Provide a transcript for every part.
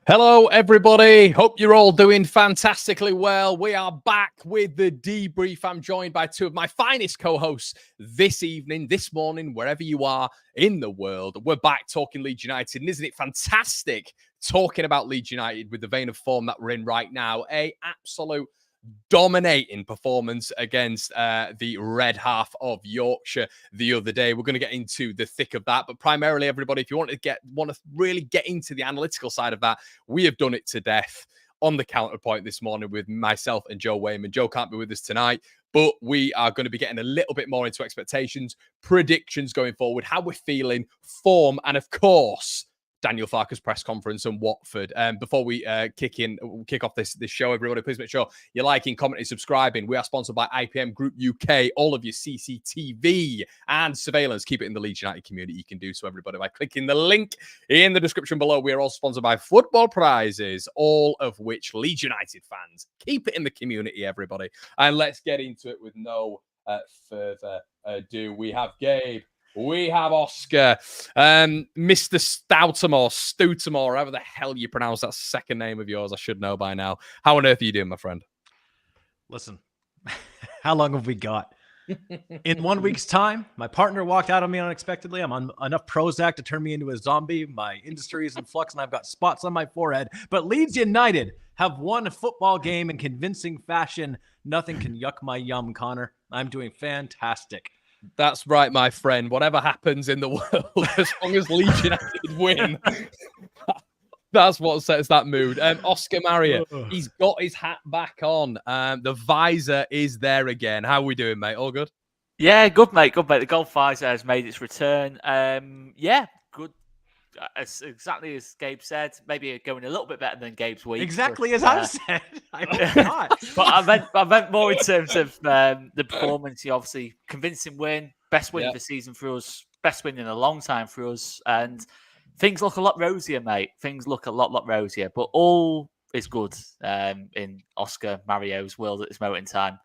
Hello, everybody. Hope you're all doing fantastically well. We are back with the debrief. I'm joined by two of my finest co-hosts this evening, this morning, wherever you are in the world. We're back talking Leeds United, and isn't it fantastic talking about Leeds United with the vein of form that we're in right now? A absolute dominating performance against the red half of Yorkshire the other day. We're going to get into the thick of that, but primarily, everybody, if you want to really get into the analytical side of that, we have done it to death on the counterpoint this morning with myself and Joe Wayman. Joe can't be with us tonight, but we are going to be getting a little bit more into expectations, predictions going forward, how we're feeling, form, and of course, Daniel Farke's press conference and Watford. Before we kick off this show, everybody, please make sure you're liking, commenting, subscribing. We are sponsored by IPM Group UK. All of your CCTV and surveillance, keep it in the Leeds United community. You can do so, everybody, by clicking the link in the description below. We are all sponsored by Football Prizes, all of which Leeds United fans. Keep it in the community, everybody. And let's get into it with no further ado. We have Gabe. We have Oscar, Mr. Stoutamore, however the hell you pronounce that second name of yours. I should know by now. How on earth are you doing, my friend? Listen, how long have we got? In 1 week's time, my partner walked out on me unexpectedly. I'm on enough Prozac to turn me into a zombie. My industry is in flux, and I've got spots on my forehead. But Leeds United have won a football game in convincing fashion. Nothing can yuck my yum, Connor. I'm doing fantastic. That's right, my friend. Whatever happens in the world, as long as Leeds United win, that's what sets that mood. Oscar Maria, he's got his hat back on. The visor is there again. How are we doing, mate? All good? Yeah, good, mate. Good, mate. The gold visor has made its return. Yeah, good. Exactly as Gabe said, maybe going a little bit better than Gabe's week. Exactly as I said. I hope not. But I meant more in terms of the performance. Obviously, convincing win, best win of the season for us, best win in a long time for us, and things look a lot rosier, mate. Things look a lot rosier, but all is good in Oscar Mario's world at this moment in time.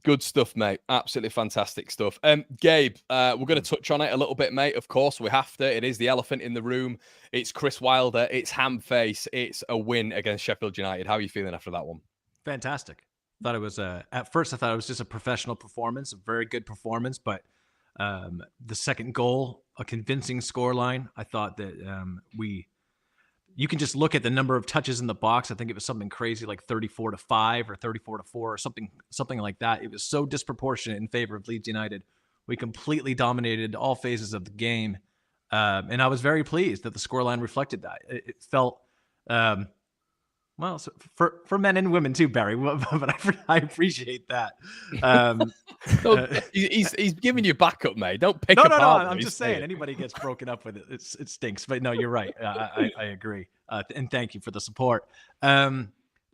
Good stuff, mate. Absolutely fantastic stuff. Gabe, we're going to touch on it a little bit, mate. Of course, we have to. It is the elephant in the room. It's Chris Wilder. It's Hamface. It's a win against Sheffield United. How are you feeling after that one? Fantastic. Thought it was at first I thought it was just a professional performance, a very good performance, but the second goal, a convincing scoreline. I thought that you can just look at the number of touches in the box. I think it was something crazy like 34-5 or 34-4 or something like that. It was so disproportionate in favor of Leeds United. We completely dominated all phases of the game. And I was very pleased that the scoreline reflected that. It felt, well, so for men and women too, Barry, but I appreciate that. He's giving you backup, mate. Don't pick No, apart. I'm just saying, anybody gets broken up with it, it stinks. But no, you're right. I agree. And thank you for the support.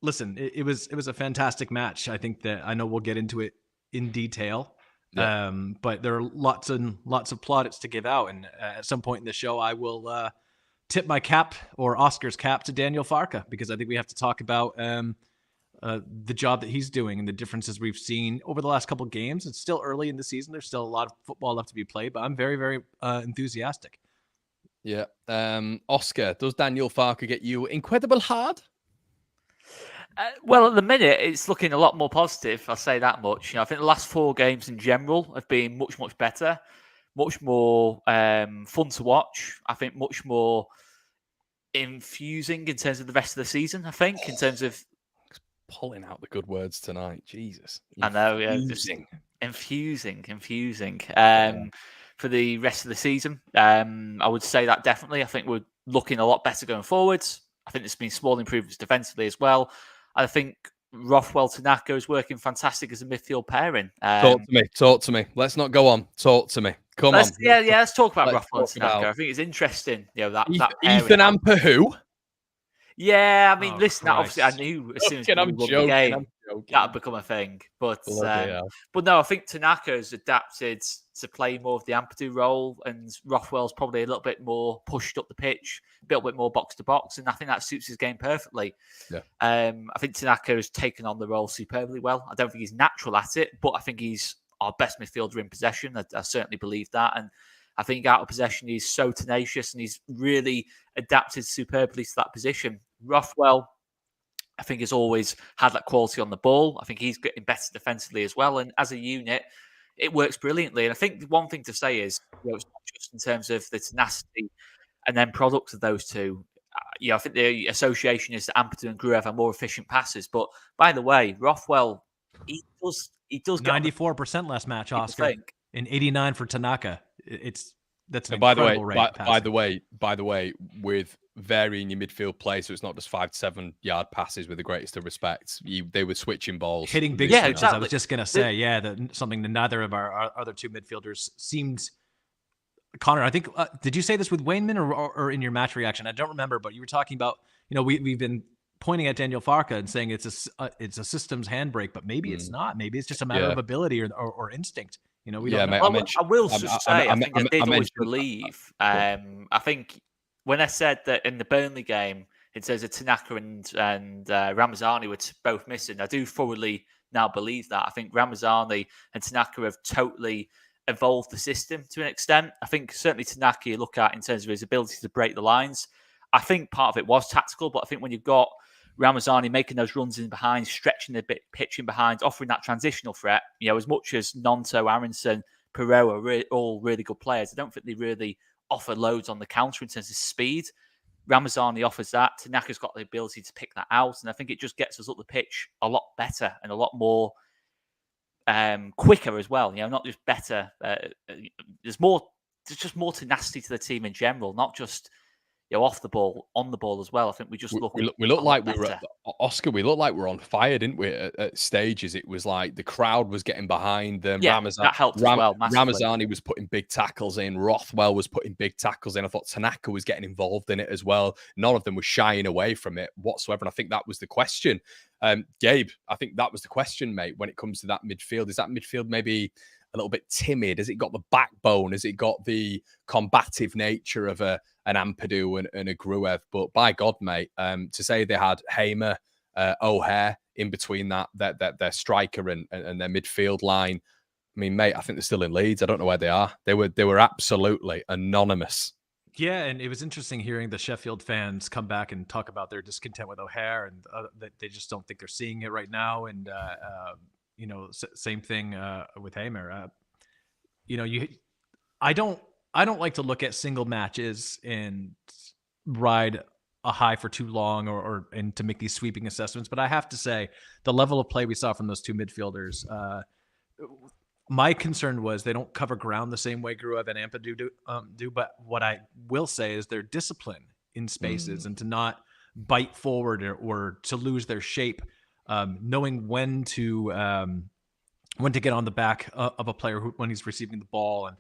Listen, it was a fantastic match. I think that I know we'll get into it in detail. Yeah. But there are lots of plaudits to give out, and at some point in the show, I will tip my cap or Oscar's cap to Daniel Farke, because I think we have to talk about the job that he's doing and the differences we've seen over the last couple of games. It's still early in the season. There's still a lot of football left to be played, but I'm very, very enthusiastic. Yeah. Oscar, does Daniel Farke get you incredible hard? Well, at the minute, it's looking a lot more positive. I'll say that much. I think the last 4 games in general have been much better, much more fun to watch. I think much more infusing in terms of the rest of the season. I think in terms of pulling out the good words tonight. Jesus, I know, yeah, infusing. For the rest of the season, I would say that definitely. I think we're looking a lot better going forwards. I think there's been small improvements defensively as well. I think Rothwell Tanaka is working fantastic as a midfield pairing. Talk to me. Let's not go on. Talk to me. Come on. Yeah, let's talk about Rothwell Tanaka. I think it's interesting. That Ethan Amper who? Yeah, I mean, listen, obviously I knew as soon as we won the game that would become a thing. But no, I think Tanaka has adapted to play more of the Ampadu role, and Rothwell's probably a little bit more pushed up the pitch, a little bit more box to box, and I think that suits his game perfectly. Yeah. I think Tanaka has taken on the role superbly well. I don't think he's natural at it, but I think he's our best midfielder in possession. I certainly believe that, and I think out of possession he's so tenacious, and he's really adapted superbly to that position. Rothwell, I think, has always had that quality on the ball. I think he's getting better defensively as well. And as a unit, it works brilliantly. And I think the one thing to say is, it's not just in terms of the tenacity and then product of those two. I think the association is that Ampadu and Gruev are more efficient passers. But by the way, Rothwell, he does 94% last match, Oscar, and 89 for Tanaka. That's an incredible rate. By the way, with varying your midfield play, so it's not just 5 to 7 yard passes. With the greatest of respects, they were switching balls, hitting big switches. Exactly. I was just gonna say, something that neither of our other two midfielders seemed. Connor, I think did you say this with Wainman or in your match reaction? I don't remember, but you were talking about we've been pointing at Daniel Farke and saying it's a systems handbrake, but maybe it's not. Maybe it's just a matter of ability or instinct. We don't know. Mate, I will just say, I think I did always believe. I think when I said that in the Burnley game, it says that Tanaka and Ramazani were both missing. I do thoroughly now believe that. I think Ramazani and Tanaka have totally evolved the system to an extent. I think certainly Tanaka, you look at in terms of his ability to break the lines. I think part of it was tactical, but I think when you've got Ramazani making those runs in behind, stretching the pitch in behind, offering that transitional threat, as much as Nonto, Aronson, Perot are all really good players, I don't think they really offer loads on the counter in terms of speed. Ramazani offers that. Tanaka's got the ability to pick that out, and I think it just gets us up the pitch a lot better and a lot more quicker as well. Not just better. There's just more tenacity to the team in general, not just off the ball, on the ball as well. I think we just look. We look like we were Oscar. We looked like we were on fire, didn't we? At stages, it was like the crowd was getting behind them. Yeah, that helped as well. Massively. Ramazani was putting big tackles in. Rothwell was putting big tackles in. I thought Tanaka was getting involved in it as well. None of them was shying away from it whatsoever. And I think that was the question, Gabe. I think that was the question, mate. When it comes to that midfield, is that midfield maybe a little bit timid? Has it got the backbone? Has it got the combative nature of an Ampadu and a Gruev? But by God, mate, to say they had Hamer, O'Hare in between their striker and their midfield line. I mean, mate, I think they're still in Leeds. I don't know where they are. They were absolutely anonymous. Yeah, and it was interesting hearing the Sheffield fans come back and talk about their discontent with O'Hare and that they just don't think they're seeing it right now. And same thing with Hamer. I don't like to look at single matches and ride a high for too long and to make these sweeping assessments. But I have to say the level of play we saw from those two midfielders, my concern was they don't cover ground the same way Gruev and Ampadu do. But what I will say is their discipline in spaces and to not bite forward or to lose their shape, knowing when to get on the back of a player when he's receiving the ball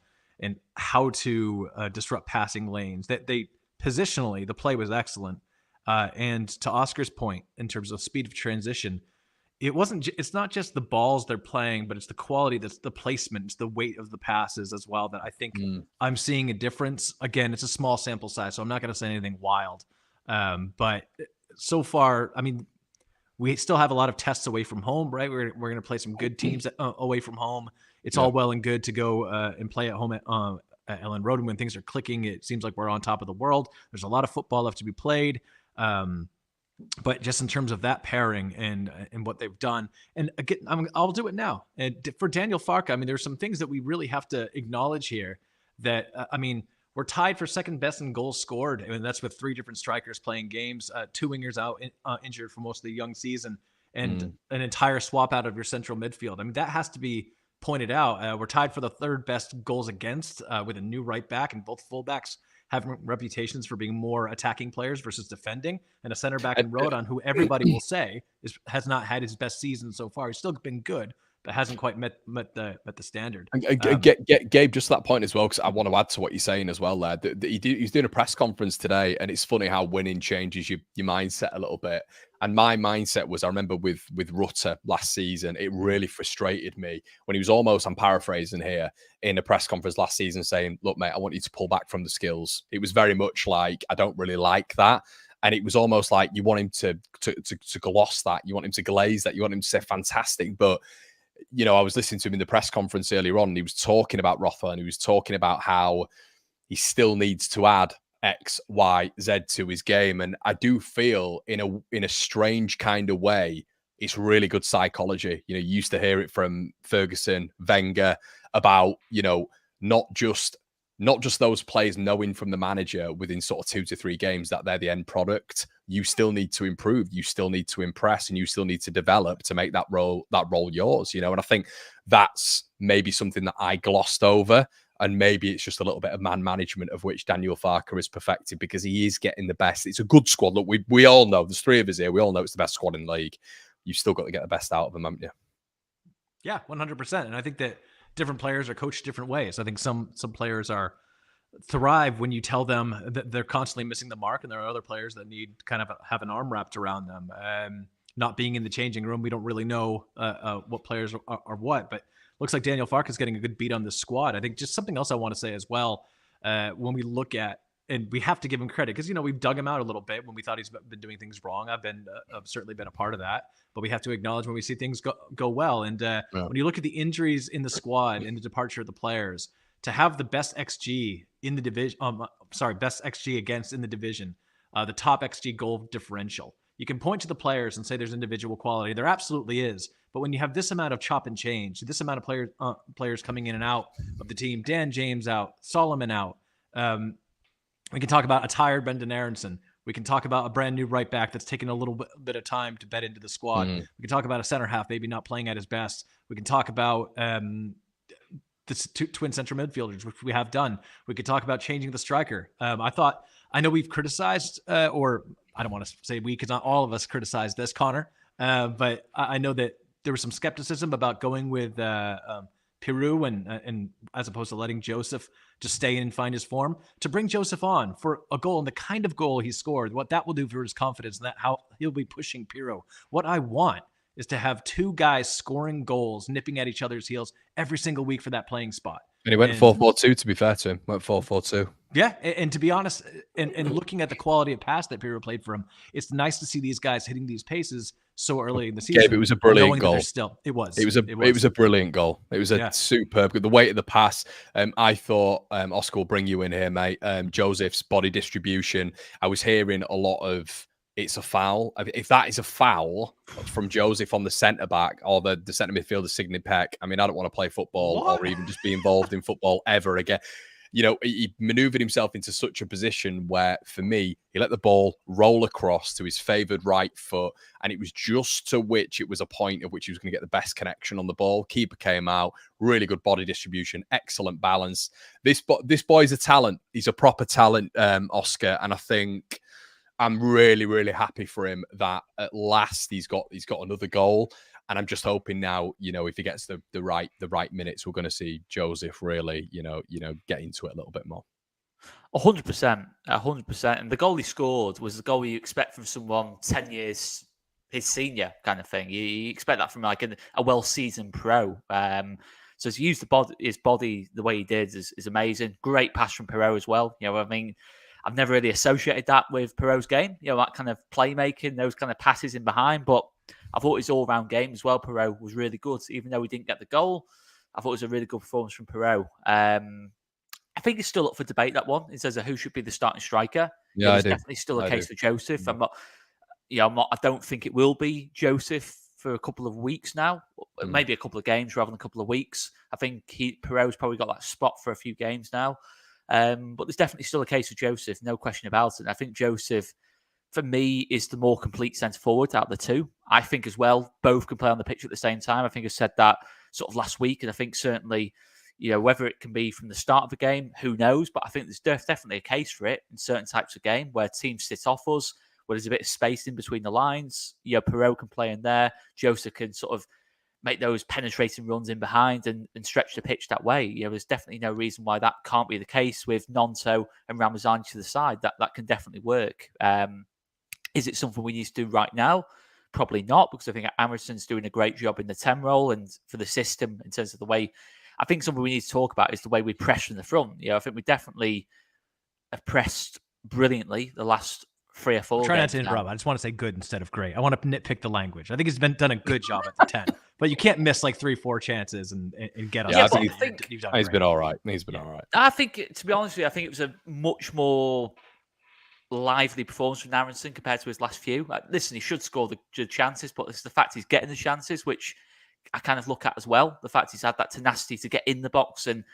and how to disrupt passing lanes. That they positionally, the play was excellent. And to Oscar's point, in terms of speed of transition, it's not just the balls they're playing, but it's the quality, that's the placement, it's the weight of the passes as well that I think I'm seeing a difference. Again, it's a small sample size, so I'm not going to say anything wild. But so far, I mean, we still have a lot of tests away from home, right? We're going to play some good teams away from home. It's all well and good to go and play at home at Ellen Road. And when things are clicking, it seems like we're on top of the world. There's a lot of football left to be played. But just in terms of that pairing and what they've done, and again, I'll do it now. And for Daniel Farke, I mean, there's some things that we really have to acknowledge here. That we're tied for second best in goals scored, and that's with 3 different strikers playing games, 2 wingers out injured for most of the young season, and an entire swap out of your central midfield. I mean, that has to be pointed out. We're tied for the 3rd best goals against with a new right back, and both fullbacks have reputations for being more attacking players versus defending, and a center back in Rodon, who everybody will say has not had his best season so far. He's still been good, but hasn't quite met the standard. Gabe, just that point as well, because I want to add to what you're saying as well there. He's doing a press conference today, and it's funny how winning changes your mindset a little bit. And my mindset was, I remember with Rutter last season, it really frustrated me when he was almost, I'm paraphrasing here, in a press conference last season saying, look, mate, I want you to pull back from the skills. It was very much like, I don't really like that. And it was almost like you want him to gloss that. You want him to glaze that. You want him to say fantastic. But, I was listening to him in the press conference earlier on, and he was talking about Rothwell, and he was talking about how he still needs to add X, Y, Z to his game. And I do feel in a strange kind of way, it's really good psychology. You used to hear it from Ferguson, Wenger about, not just those players knowing from the manager within sort of 2 to 3 games that they're the end product. You still need to improve, you still need to impress, and you still need to develop to make that role yours, And I think that's maybe something that I glossed over. And maybe it's just a little bit of man management, of which Daniel Farke is perfected, because he is getting the best. It's a good squad. Look, we all know, there's 3 of us here. We all know it's the best squad in the league. You've still got to get the best out of them, haven't you? Yeah, 100%. And I think that different players are coached different ways. I think some players thrive when you tell them that they're constantly missing the mark, and there are other players that need kind of have an arm wrapped around them. Not being in the changing room, we don't really know what players are what, but looks like Daniel Farke is getting a good beat on this squad. I think just something else I want to say as well, when we look at, and we have to give him credit because, we've dug him out a little bit when we thought he's been doing things wrong. I've certainly been a part of that, but we have to acknowledge when we see things go well. And when you look at the injuries in the squad and the departure of the players, to have the best XG in the division, best XG against in the division, the top XG goal differential. You can point to the players and say there's individual quality. There absolutely is. But when you have this amount of chop and change, this amount of players coming in and out of the team, Dan James out, Solomon out, we can talk about a tired Brendan Aronson. We can talk about a brand new right back that's taken a little bit of time to bed into the squad. We can talk about a center half maybe not playing at his best. We can talk about the twin central midfielders, which we have done. We could talk about changing the striker. I know we've criticized, or I don't want to say we, because not all of us criticized this, Connor, but I know that there was some skepticism about going with Pirou and as opposed to letting Joseph just stay in and find his form. To bring Joseph on for a goal and the kind of goal he scored, what that will do for his confidence and that how he'll be pushing Pirou. What I want is to have 2 guys scoring goals, nipping at each other's heels every single week for that playing spot. And he went 4-4-2, to be fair to him. Went 4-4-2. Yeah, and to be honest, and looking at the quality of pass that Pirou played for him, it's nice to see these guys hitting these paces so early in the season. Gabe, it was a brilliant goal. It was a brilliant goal. It was a superb. The weight of the pass. I thought Oscar will bring you in here, mate. Joseph's body distribution. I was hearing a lot of it's a foul. If that is a foul from Joseph on the centre back or the centre midfielder Sidney Peck, I mean, I don't want to play football or even just be involved in football ever again. He maneuvered himself into such a position where, for me, he let the ball roll across to his favoured right foot, and it was just to which it was a point at which he was going to get the best connection on the ball. Keeper came out, really good body distribution, excellent balance. This boy's a talent. He's a proper talent, Oscar, and I think I'm really, really happy for him that at last he's got another goal. And I'm just hoping now, if he gets the right minutes, we're going to see Joseph really, get into it a little bit more. 100%. And the goal he scored was the goal you expect from someone 10 years his senior kind of thing. You expect that from like a well-seasoned pro. So to use his body the way he did is amazing. Great pass from Pirou as well. I've never really associated that with Perou's game. That kind of playmaking, those kind of passes in behind, but I thought his all-round game as well, Pirou, was really good. Even though he didn't get the goal, I thought it was a really good performance from Pirou. I think it's still up for debate, that one, in terms of who should be the starting striker. Yeah, There's definitely still a case for Joseph. I don't think it will be Joseph for a couple of weeks now, maybe a couple of games rather than a couple of weeks. I think Perou's probably got that spot for a few games now. But there's definitely still a case for Joseph, no question about it. And I think Joseph, for me, is the more complete centre forward out of the 2. I think as well, both can play on the pitch at the same time. I think I said that sort of last week. And I think certainly, whether it can be from the start of the game, who knows? But I think there's definitely a case for it in certain types of game where teams sit off us, where there's a bit of space in between the lines. Pirou can play in there. Joseph can sort of make those penetrating runs in behind and stretch the pitch that way. There's definitely no reason why that can't be the case with Nonto and Ramazani to the side. That can definitely work. Is it something we need to do right now? Probably not, because I think Amerson's doing a great job in the 10 role and for the system in terms of the way. I think something we need to talk about is the way we press from the front. I think we definitely have pressed brilliantly the last 3 or 4 games. Try not to interrupt. I just want to say good instead of great. I want to nitpick the language. I think he's done a good job at the 10, but you can't miss like 3-4 chances and get us. Yeah, I think he's been all right. He's been all right. I think, to be honest with you, I think it was a much more lively performance from Aaronson compared to his last few. Listen, he should score the chances, but it's the fact he's getting the chances, which I kind of look at as well. The fact he's had that tenacity to get in the box and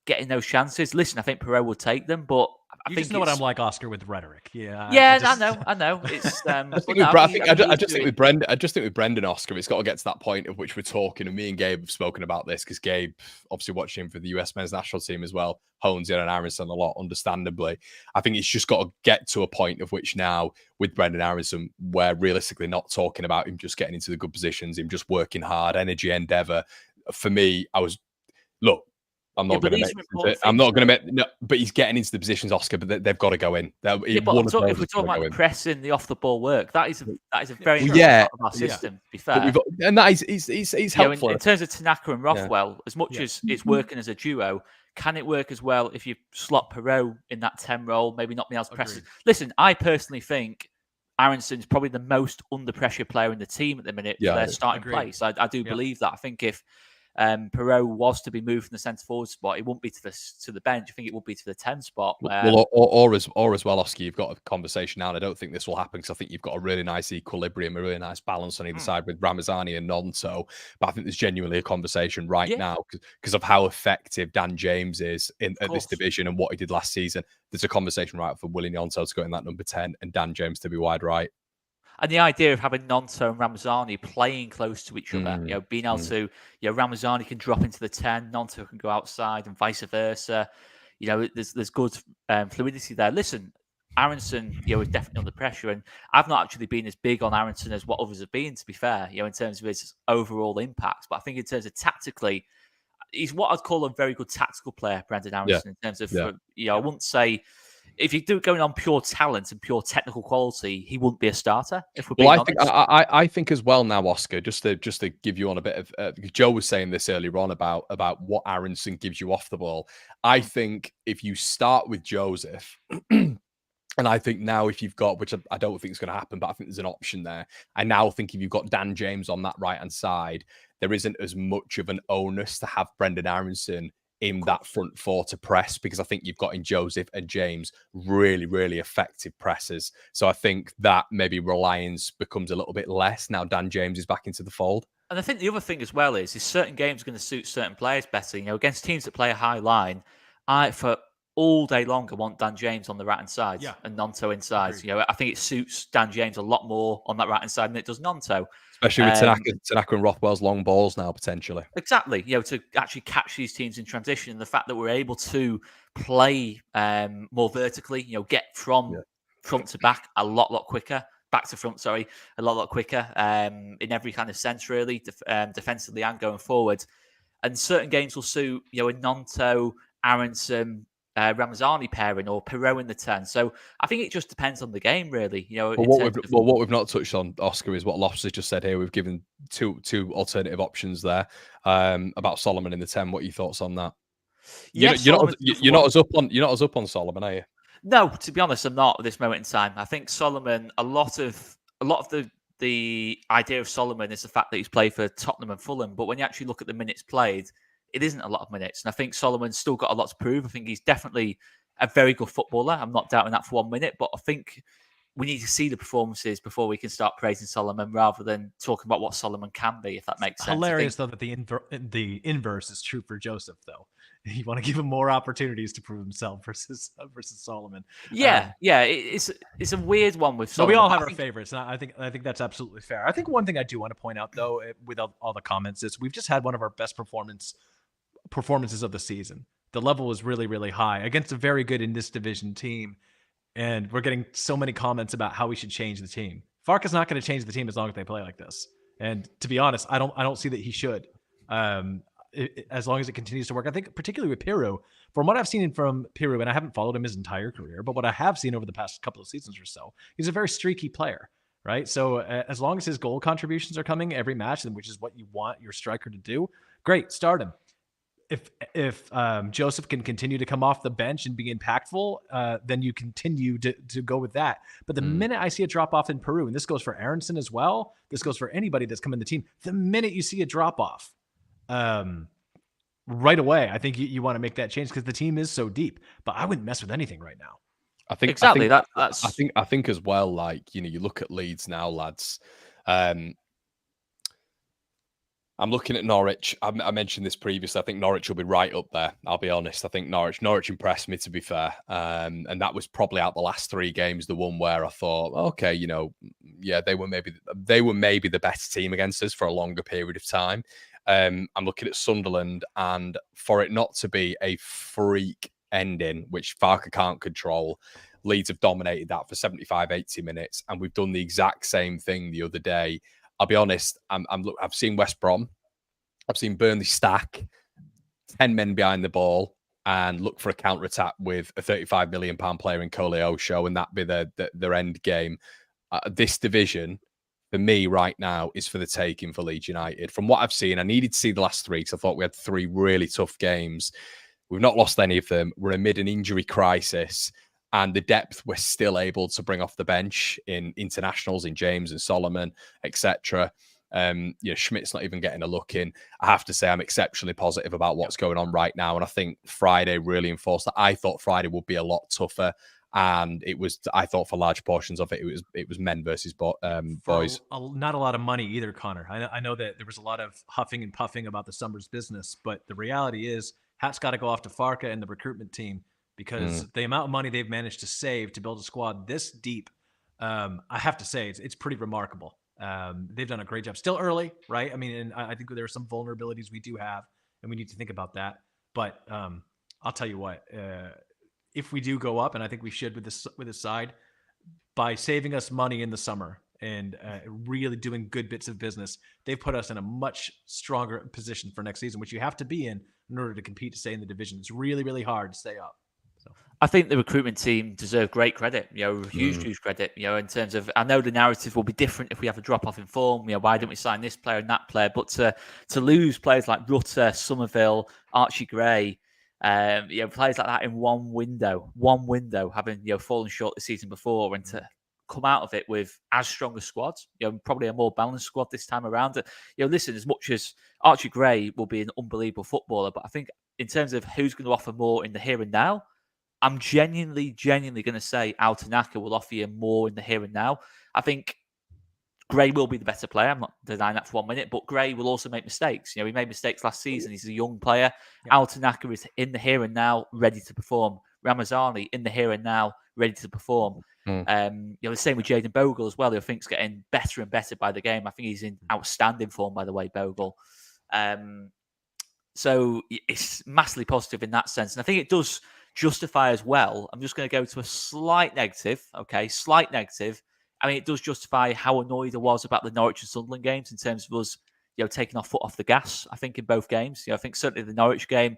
getting those chances. Listen, I think Perot will take them, but I think just know what I'm like, Oscar, with rhetoric. Yeah, I know. It's I just think with Brendan, Oscar, it's got to get to that point of which we're talking, and me and Gabe have spoken about this because Gabe, obviously watching him for the US men's national team as well, hones in on Aaronson a lot, understandably. I think it's just got to get to a point of which now with Brendan Aaronson, we're realistically not talking about him just getting into the good positions, him just working hard, energy, endeavour. For me, I'm not going to make. No, but he's getting into the positions, Oscar. But they've got to go in. But if we're talking about the pressing, the off the ball work, that is a very important part of our system. To be fair, and that is helpful in terms of Tanaka and Rothwell. As much as it's working as a duo, can it work as well if you slot Perot in that 10 role? Maybe not being able to press. Listen, I personally think Aronson's probably the most under pressure player in the team at the minute for their starting place. I do believe that. I think if Perot was to be moved from the centre forward spot, it wouldn't be to the bench. I think it would be to the 10 spot. Or as well, Oscar, you've got a conversation now, and I don't think this will happen because I think you've got a really nice equilibrium, a really nice balance on either side with Ramazani and Nonto. But I think there's genuinely a conversation now because of how effective Dan James is at this division and what he did last season. There's a conversation for Willie Nonto to go in that number 10 and Dan James to be wide right. And the idea of having Nonto and Ramazani playing close to each other, being able to, Ramazani can drop into the 10, Nonto can go outside, and vice versa. There's good fluidity there. Listen, Aaronson, is definitely under pressure, and I've not actually been as big on Aaronson as what others have been, to be fair, in terms of his overall impact. But I think in terms of tactically, he's what I'd call a very good tactical player, Brendan Aaronson, in terms of, I wouldn't say. If you do going on pure talent and pure technical quality, he wouldn't be a starter. If we're being honest. I think as well now, Oscar. Just to give you on a bit of Joe was saying this earlier on about what Aaronson gives you off the ball. I think if you start with Joseph, and I think now if you've got, which I don't think is going to happen, but I think there's an option there. I now think if you've got Dan James on that right hand side, there isn't as much of an onus to have Brendan Aaronson in that front four to press, because I think you've got in Joseph and James really, really effective pressers. So I think that maybe reliance becomes a little bit less now Dan James is back into the fold. And I think the other thing as well is certain games are going to suit certain players better. Against teams that play a high line, for all day long, I want Dan James on the right-hand side and Nonto inside. I think it suits Dan James a lot more on that right-hand side than it does Nonto. Especially with Tanaka and Rothwell's long balls now, potentially. Exactly. To actually catch these teams in transition. And the fact that we're able to play more vertically, get from front to back a lot quicker. Back to front, sorry, a lot quicker in every kind of sense, really, defensively and going forward. And certain games will suit, a Nonto, Aaronson, Ramazani pairing or Perot in the 10. So I think it just depends on the game, really. What we've not touched on, Oscar, is what Loftus has just said here. We've given two alternative options there about Solomon in the 10. What are your thoughts on that? You're not as up on Solomon, are you? No, to be honest, I'm not at this moment in time. I think Solomon, a lot of the idea of Solomon is the fact that he's played for Tottenham and Fulham. But when you actually look at the minutes played, it isn't a lot of minutes. And I think Solomon's still got a lot to prove. I think he's definitely a very good footballer. I'm not doubting that for 1 minute, but I think we need to see the performances before we can start praising Solomon rather than talking about what Solomon can be, if that makes sense. Hilarious, though, that the inverse is true for Joseph, though. You want to give him more opportunities to prove himself versus Solomon. It's a weird one with Solomon. So we all have our favorites, and I think that's absolutely fair. I think one thing I do want to point out, though, with all the comments, is we've just had one of our best performances of the season. The level was really, really high against a very good in this division team, and we're getting so many comments about how we should change the team. Farke is not going to change the team as long as they play like this. And to be honest, I don't see that he should. As long as it continues to work, I think particularly with Piru, from what I've seen from Piru, and I haven't followed him his entire career, but what I have seen over the past couple of seasons or so, he's a very streaky player, right? So as long as his goal contributions are coming every match, which is what you want your striker to do, great, start him. If Joseph can continue to come off the bench and be impactful, then you continue to go with that. But the minute I see a drop off in Peru, and this goes for Aaronson as well, this goes for anybody that's come in the team, the minute you see a drop off, right away, I think you want to make that change because the team is so deep. But I wouldn't mess with anything right now. exactly. That's. I think as well. Like, you look at Leeds now, lads. I'm looking at Norwich. I mentioned this previously. I think Norwich will be right up there. I'll be honest. I think Norwich impressed me, to be fair. And that was probably out the last 3 games, the one where I thought, okay, yeah, they were maybe the best team against us for a longer period of time. I'm looking at Sunderland, and for it not to be a freak ending, which Farke can't control, Leeds have dominated that for 75, 80 minutes, and we've done the exact same thing the other day. I'll be honest, I've seen West Brom, I've seen Burnley stack 10 men behind the ball and look for a counter-attack with a £35 million player in Koleosho, and that be their end game. This division, for me right now, is for the taking for Leeds United. From what I've seen, I needed to see the last 3 because I thought we had 3 really tough games. We've not lost any of them. We're amid an injury crisis, and the depth we're still able to bring off the bench in internationals, in James and Solomon, etc. Schmidt's not even getting a look in. I have to say I'm exceptionally positive about what's going on right now, and I think Friday really enforced that. I thought Friday would be a lot tougher, and it was. I thought for large portions of it, it was men versus boys. Not a lot of money either, Connor. I know that there was a lot of huffing and puffing about the summer's business, but the reality is, hat's got to go off to Farke and the recruitment team, because the amount of money they've managed to save to build a squad this deep, I have to say it's pretty remarkable. They've done a great job. Still early, right? I mean, and I think there are some vulnerabilities we do have, and we need to think about that. But I'll tell you what, if we do go up, and I think we should with this side, by saving us money in the summer and really doing good bits of business, they've put us in a much stronger position for next season, which you have to be in order to compete to stay in the division. It's really, really hard to stay up. I think the recruitment team deserve great credit, huge credit, in terms of, I know the narrative will be different if we have a drop off in form, why didn't we sign this player and that player, but to lose players like Rutter, Somerville, Archie Gray, players like that in one window, having, fallen short the season before, and to come out of it with as strong a squad, probably a more balanced squad this time around. Listen, as much as Archie Gray will be an unbelievable footballer, but I think in terms of who's going to offer more in the here and now, I'm genuinely going to say Al Tanaka will offer you more in the here and now. I think Gray will be the better player. I'm not denying that for 1 minute, but Gray will also make mistakes. He made mistakes last season. He's a young player. Yeah. Al Tanaka is in the here and now, ready to perform. Ramazani in the here and now, ready to perform. The same with Jayden Bogle as well, who I think is getting better and better by the game. I think he's in outstanding form, by the way, Bogle. So it's massively positive in that sense. And I think it does justify as well. I'm just going to go to a slight negative. Okay, slight negative. I mean, it does justify how annoyed I was about the Norwich and Sunderland games in terms of us, taking our foot off the gas. I think in both games, I think certainly the Norwich game,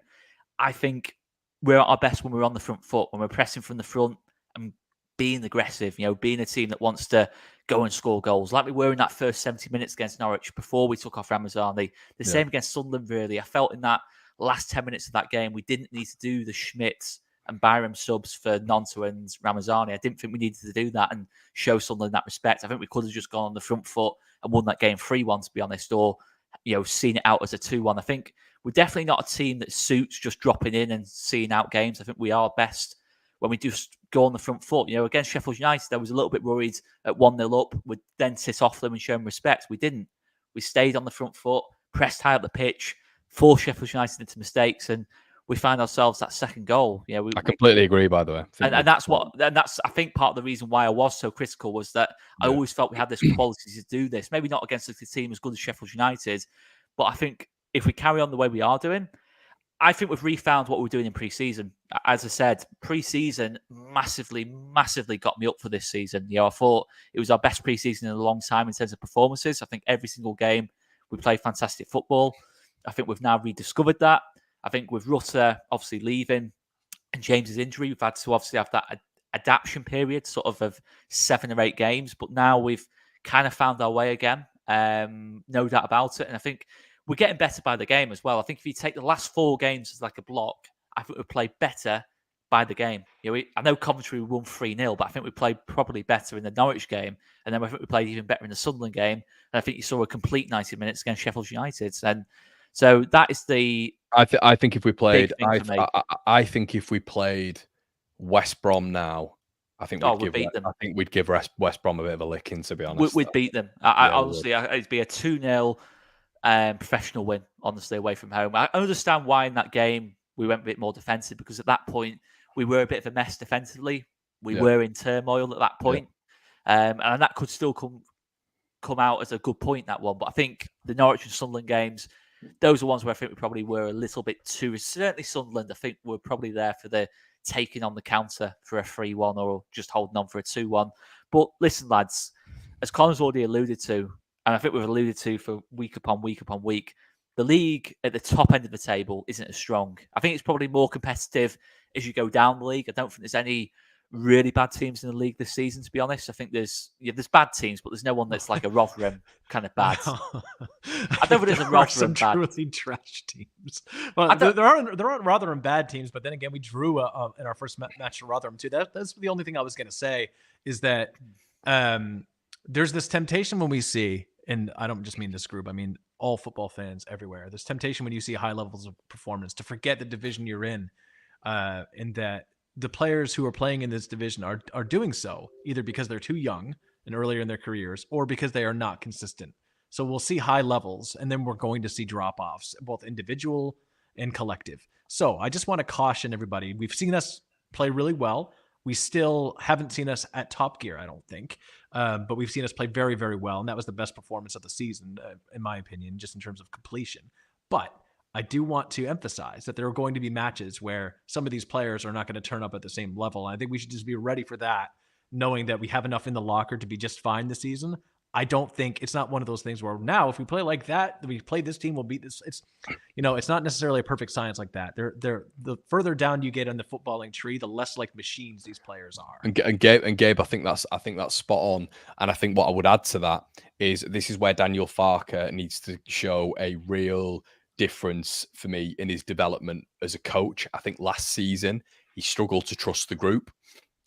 I think we're at our best when we're on the front foot, when we're pressing from the front and being aggressive. Being a team that wants to go and score goals, like we were in that first 70 minutes against Norwich before we took off Ramazani. The same against Sunderland. Really, I felt in that last 10 minutes of that game, we didn't need to do the Schmidt and Byram subs for Nonto and Ramazani. I didn't think we needed to do that and show Sunderland that respect. I think we could have just gone on the front foot and won that game 3-1, to be honest, or seen it out as a 2-1. I think we're definitely not a team that suits just dropping in and seeing out games. I think we are best when we just go on the front foot. Against Sheffield United, I was a little bit worried at 1-0 up, would then sit off them and show them respect. We didn't. We stayed on the front foot, pressed high up the pitch, forced Sheffield United into mistakes, and we find ourselves that second goal. I completely agree, by the way. And that's I think part of the reason why I was so critical was that I always felt we had this quality to do this. Maybe not against a team as good as Sheffield United, but I think if we carry on the way we are doing, I think we've refound what we were doing in pre-season. As I said, pre-season massively got me up for this season. I thought it was our best pre-season in a long time in terms of performances. I think every single game we played fantastic football. I think we've now rediscovered that. I think with Rutter obviously leaving and James's injury, we've had to obviously have that adaptation period sort of 7 or 8 games. But now we've kind of found our way again. No doubt about it. And I think we're getting better by the game as well. I think if you take the last 4 games as like a block, I think we played better by the game. I know Coventry won 3-0, but I think we played probably better in the Norwich game. And then I think we played even better in the Sunderland game. And I think you saw a complete 90 minutes against Sheffield United. And so that is the... I think if we played... I think if we played West Brom now I think we'd beat them. I think we'd give West Brom a bit of a licking, to be honest. We'd beat them. Honestly, it'd be a 2-0 professional win, honestly, away from home. I understand why in that game we went a bit more defensive, because at that point we were a bit of a mess defensively. We were in turmoil at that point. And that could still come out as a good point, that one. But I think the Norwich and Sunderland games, those are ones where I think we probably were a little bit too. Certainly Sunderland, I think we're probably there for the taking on the counter for a 3-1 or just holding on for a 2-1. But listen, lads, as Colin's already alluded to, and I think we've alluded to for week upon week upon week, the league at the top end of the table isn't as strong. I think it's probably more competitive as you go down the league. I don't think there's any really bad teams in the league this season, to be honest. I think there's bad teams, but there's no one that's like a Rotherham kind of bad. I don't think there's a Rotherham bad. Truly trash teams. Well, there aren't Rotherham bad teams, but then again, we drew in our first match to Rotherham too. That's the only thing I was going to say is that there's this temptation when we see, and I don't just mean this group, I mean all football fans everywhere. There's temptation when you see high levels of performance to forget the division you're in, and that the players who are playing in this division are doing so either because they're too young and earlier in their careers or because they are not consistent. So we'll see high levels and then we're going to see drop-offs, both individual and collective. So I just want to caution everybody. We've seen us play really well. We still haven't seen us at top gear, I don't think. But we've seen us play very, very well. And that was the best performance of the season, in my opinion, just in terms of completion. But I do want to emphasize that there are going to be matches where some of these players are not going to turn up at the same level. And I think we should just be ready for that, knowing that we have enough in the locker to be just fine this season. I don't think it's not one of those things where now if we play like that, we play this team, we'll beat this. It's, it's not necessarily a perfect science like that. The further down you get on the footballing tree, the less like machines these players are. And Gabe, I think that's spot on. And I think what I would add to that is this is where Daniel Farke needs to show a real difference for me in his development as a coach. I think last season he struggled to trust the group.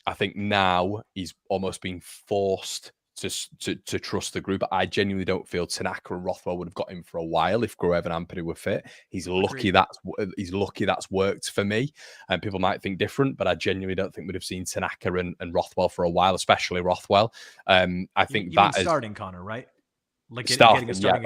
I think now he's almost been forced to trust the group. I genuinely don't feel Tanaka and Rothwell would have got him for a while if Gruev and Ampadu were fit. He's lucky that's worked for me. And people might think different, but I genuinely don't think we'd have seen Tanaka and Rothwell for a while, especially Rothwell. I think that is starting, Connor, right? Like getting starting again.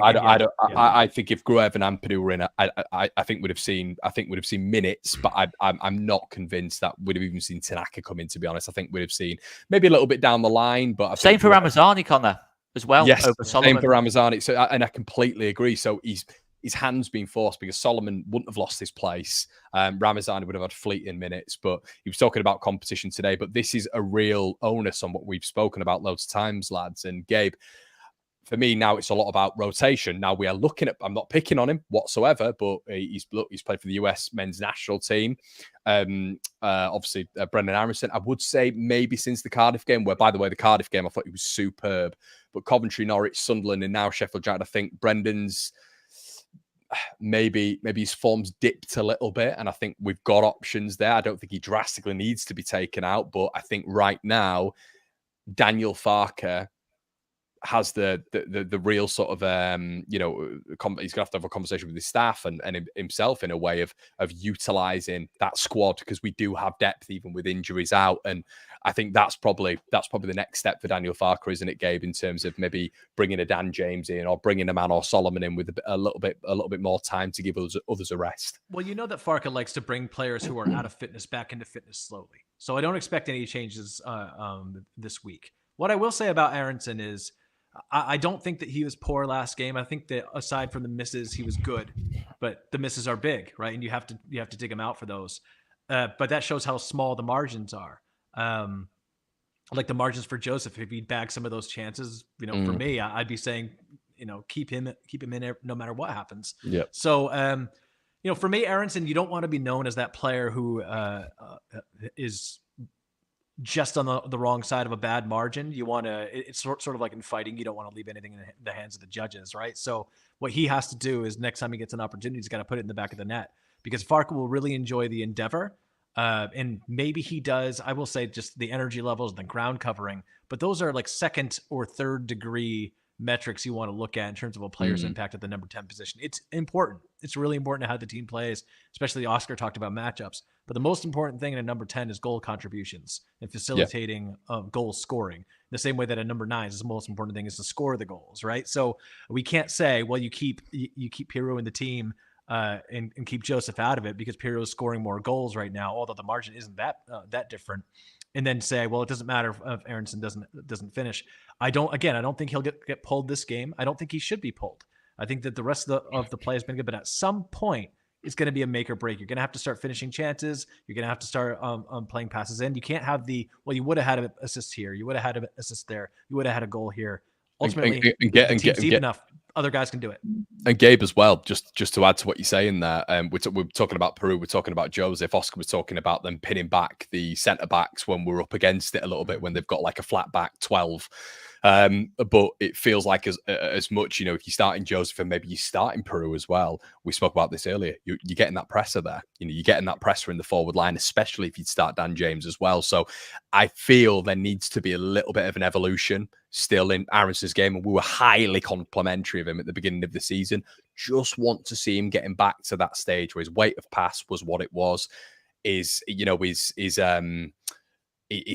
I think if Gruev and Ampadu were in, I think we'd have seen minutes, but I'm not convinced that we'd have even seen Tanaka come in. To be honest, I think we'd have seen maybe a little bit down the line. But same for Ramazani, Connor, as well. Yes, over Solomon. Same for Ramazani. So, and I completely agree. So his hand's been forced because Solomon wouldn't have lost his place. Ramazani would have had fleeting minutes, but he was talking about competition today. But this is a real onus on what we've spoken about loads of times, lads. And Gabe, for me now, it's a lot about rotation. Now we are looking at, I'm not picking on him whatsoever, but he's played for the US men's national team. Obviously, Brendan Aronson, I would say maybe since the Cardiff game, where, by the way, the Cardiff game, I thought he was superb. But Coventry, Norwich, Sunderland, and now Sheffield United, I think Brendan's maybe his form's dipped a little bit, and I think we've got options there. I don't think he drastically needs to be taken out, but I think right now, Daniel Farke has the real sort of he's gonna have to have a conversation with his staff and himself in a way of utilizing that squad, because we do have depth even with injuries out, and I think that's probably the next step for Daniel Farke, isn't it, Gabe, in terms of maybe bringing a Dan James in or bringing a Manor Solomon in with a little bit more time to give others a rest. Well, you know that Farke likes to bring players who are out of fitness back into fitness slowly, so I don't expect any changes this week. What I will say about Aronson is, I don't think that he was poor last game. I think that aside from the misses, he was good, but the misses are big, right? And you have to dig him out for those. But that shows how small the margins are. Like the margins for Joseph, if he'd bag some of those chances, for me, I'd be saying, keep him in there no matter what happens. Yeah. So, for me, Aronson, you don't want to be known as that player who is just on the wrong side of a bad margin. You want to, it's sort of like in fighting, you don't want to leave anything in the hands of the judges, right? So what he has to do is next time he gets an opportunity, he's got to put it in the back of the net, because Farke will really enjoy the endeavor. And maybe he does, I will say, just the energy levels and the ground covering, but those are like second or third degree metrics you want to look at in terms of a player's impact at the number 10 position. It's important. It's really important to how the team plays, especially Oscar talked about matchups. But the most important thing in a number 10 is goal contributions and facilitating goal scoring. The same way that a number 9 is the most important thing is to score the goals, right? So we can't say, well, you keep Pirou in the team and keep Joseph out of it because Pirou is scoring more goals right now, although the margin isn't that different. And then say, well, it doesn't matter if Aronson doesn't finish. I don't think he'll get pulled this game. I don't think he should be pulled. I think that the rest of the play has been good, but at some point it's going to be a make or break. You're going to have to start finishing chances. You're going to have to start playing passes in. You can't have you would have had an assist here. You would have had an assist there. You would have had a goal here. Ultimately, the team's deep enough. Other guys can do it. And Gabe as well, just to add to what you're saying there, we're talking about Pirou, we're talking about Joseph. Oscar was talking about them pinning back the centre-backs when we're up against it a little bit, when they've got like a flat back 12. But it feels like as much, if you're starting Joseph and maybe you're starting Pirou as well, we spoke about this earlier, you're getting that pressure there. You're getting that pressure in the forward line, especially if you'd start Dan James as well. So I feel there needs to be a little bit of an evolution still in Aronson's game, and we were highly complimentary of him at the beginning of the season. Just want to see him getting back to that stage where his weight of pass was what it was, his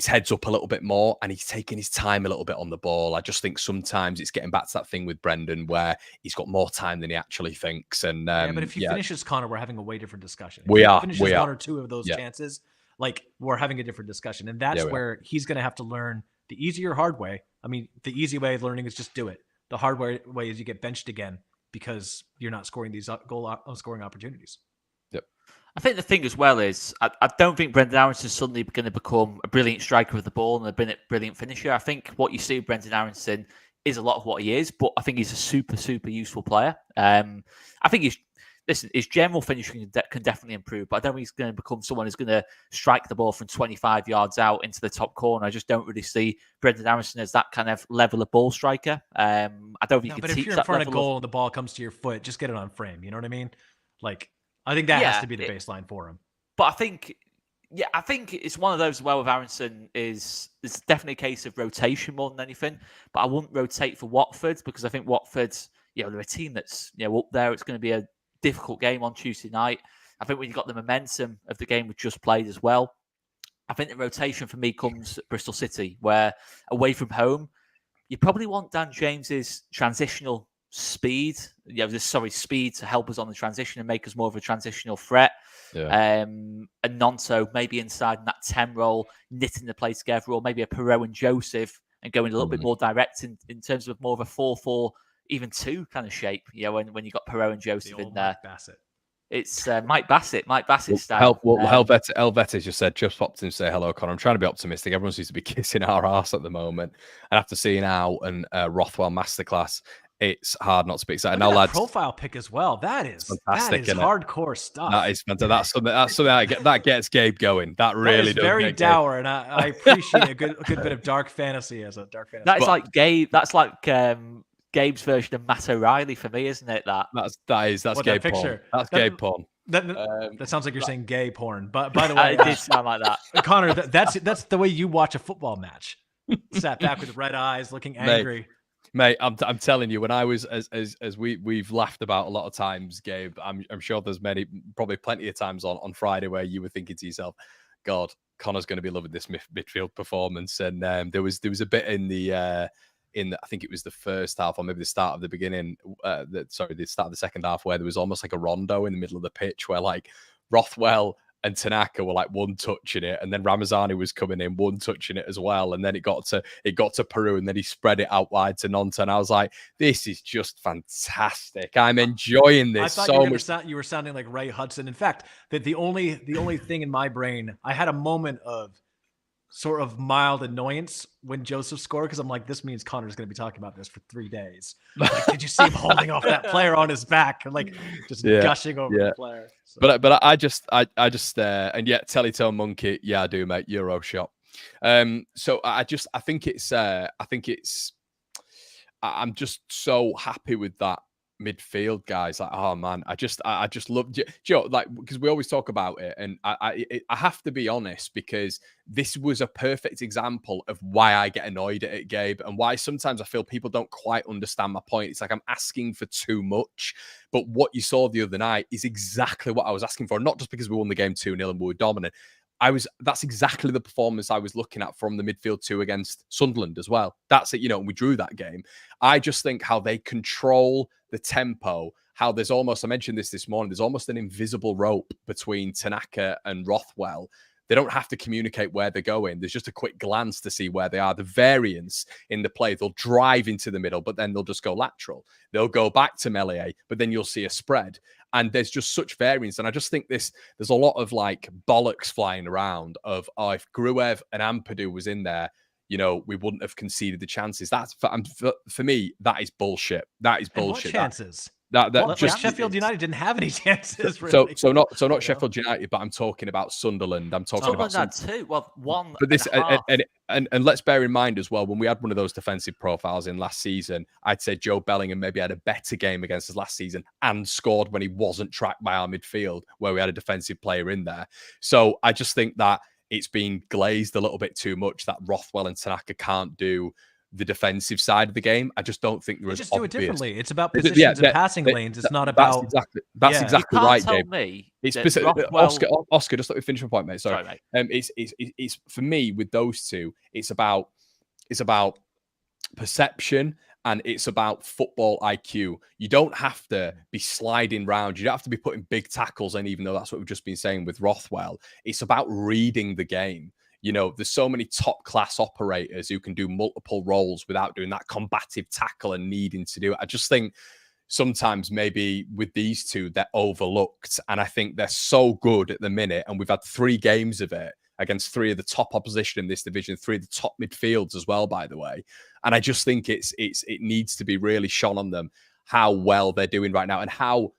head's up a little bit more and he's taking his time a little bit on the ball. I just think sometimes it's getting back to that thing with Brendan where he's got more time than he actually thinks. And but if he finishes Connor, we're having a way different discussion. If he finishes one or two of those chances, like we're having a different discussion. And that's where he's going to have to learn the easy or hard way. I mean, the easy way of learning is just do it. The hard way is you get benched again because you're not scoring these goal scoring opportunities. Yep. I think the thing as well is I don't think Brendan Aronson is suddenly going to become a brilliant striker of the ball and a brilliant finisher. I think what you see with Brendan Aronson is a lot of what he is, but I think he's a super, super useful player. I think his general finishing can definitely improve, but I don't think he's going to become someone who's going to strike the ball from 25 yards out into the top corner. I just don't really see Brendan Aronson as that kind of level of ball striker. I don't think you can teach that. But if you're in front of goal and the ball comes to your foot, just get it on frame. You know what I mean? Like, I think that has to be the baseline for him. But I think it's one of those as well with Aronson is it's definitely a case of rotation more than anything. But I wouldn't rotate for Watford because I think Watford, they're a team that's up there. It's going to be a difficult game on Tuesday night. I think when you've got the momentum of the game we've just played as well, I think the rotation for me comes at Bristol City, where away from home, you probably want Dan James's transitional speed to help us on the transition and make us more of a transitional threat. And Nonto maybe inside in that 10 role, knitting the play together, or maybe a Pirou and Joseph and going a little bit more direct in terms of more of a 4-4, even 2 kind of shape. When you got Pirou and Joseph in there. It's Mike Bassett. Mike Bassett's style. Helvetes just said, just popped in to say hello, Connor. I'm trying to be optimistic. Everyone seems to be kissing our arse at the moment. And after seeing Al and Rothwell masterclass, it's hard not to be excited. Now, lads, profile pick as well. That is fantastic. That is hardcore stuff. That is fantastic. That's something that gets Gabe going. That really does. Very dour, and I appreciate a good bit of dark fantasy as a dark fantasy. That's like Gabe. That's like Gabe's version of Matt O'Reilly for me, isn't it? That's Gabe porn. That's Gabe porn. That sounds like you're saying gay porn. But by the way, it did sound like that. Connor, that's the way you watch a football match. Sat back with red eyes, looking angry. Mate, I'm telling you, when I was as we've laughed about a lot of times, Gabe, I'm sure there's probably plenty of times on Friday where you were thinking to yourself, God, Connor's going to be loving this midfield performance. And there was a bit in the I think it was the first half or maybe the start of the beginning, the start of the second half, where there was almost like a rondo in the middle of the pitch where like Rothwell and Tanaka were like one touching it, and then Ramazani was coming in one touching it as well, and then it got to Pirou, and then he spread it out wide to Nonto, and I was like, this is just fantastic. I'm enjoying this so much. You were sounding like Ray Hudson. In fact, that the only thing in my brain, I had a moment of sort of mild annoyance when Joseph scored, because I'm like, this means Connor's going to be talking about this for 3 days. Like, did you see him holding off that player on his back and like just gushing over the player? So. But I just and yet Teletone Monkey, I do, mate. Euro shot. So I'm just so happy with that midfield guys, like, oh man, I just love, Joe, like, because we always talk about it, and I have to be honest, because this was a perfect example of why I get annoyed at it, Gabe, and why sometimes I feel people don't quite understand my point. It's like I'm asking for too much, but what you saw the other night is exactly what I was asking for, not just because we won the game 2-0 and we were dominant. That's exactly the performance I was looking at from the midfield two against Sunderland as well. That's it, and we drew that game. I just think how they control the tempo, how there's almost, I mentioned this morning, there's almost an invisible rope between Tanaka and Rothwell. They don't have to communicate where they're going. There's just a quick glance to see where they are. The variance in the play, they'll drive into the middle, but then they'll just go lateral. They'll go back to Melie, but then you'll see a spread. And there's just such variance. And I just think there's a lot of like bollocks flying around of, oh, if Gruev and Ampadu was in there, we wouldn't have conceded the chances. That's for me, that is bullshit. That is bullshit. And what chances? Just Sheffield United didn't have any chances. Really. So not Sheffield United, but I'm talking about Sunderland. I'm talking about Sunderland too. Well, one. But this and let's bear in mind as well, when we had one of those defensive profiles in last season, I'd say Joe Bellingham maybe had a better game against us last season and scored when he wasn't tracked by our midfield, where we had a defensive player in there. So I just think that it's been glazed a little bit too much that Rothwell and Tanaka can't do the defensive side of the game. I just don't think they're as obvious. Do it differently. It's about positions and passing lanes. It's not about... That's exactly right, Dave. Me it's specific, Oscar, just let me finish my point, mate. Sorry mate. It's for me, with those two, it's about perception and it's about football IQ. You don't have to be sliding round. You don't have to be putting big tackles in, even though that's what we've just been saying with Rothwell. It's about reading the game. There's so many top-class operators who can do multiple roles without doing that combative tackle and needing to do it. I just think sometimes maybe with these two, they're overlooked. And I think they're so good at the minute. And we've had 3 games of it against 3 of the top opposition in this division, 3 of the top midfields as well, by the way. And I just think it needs to be really shone on them how well they're doing right now and how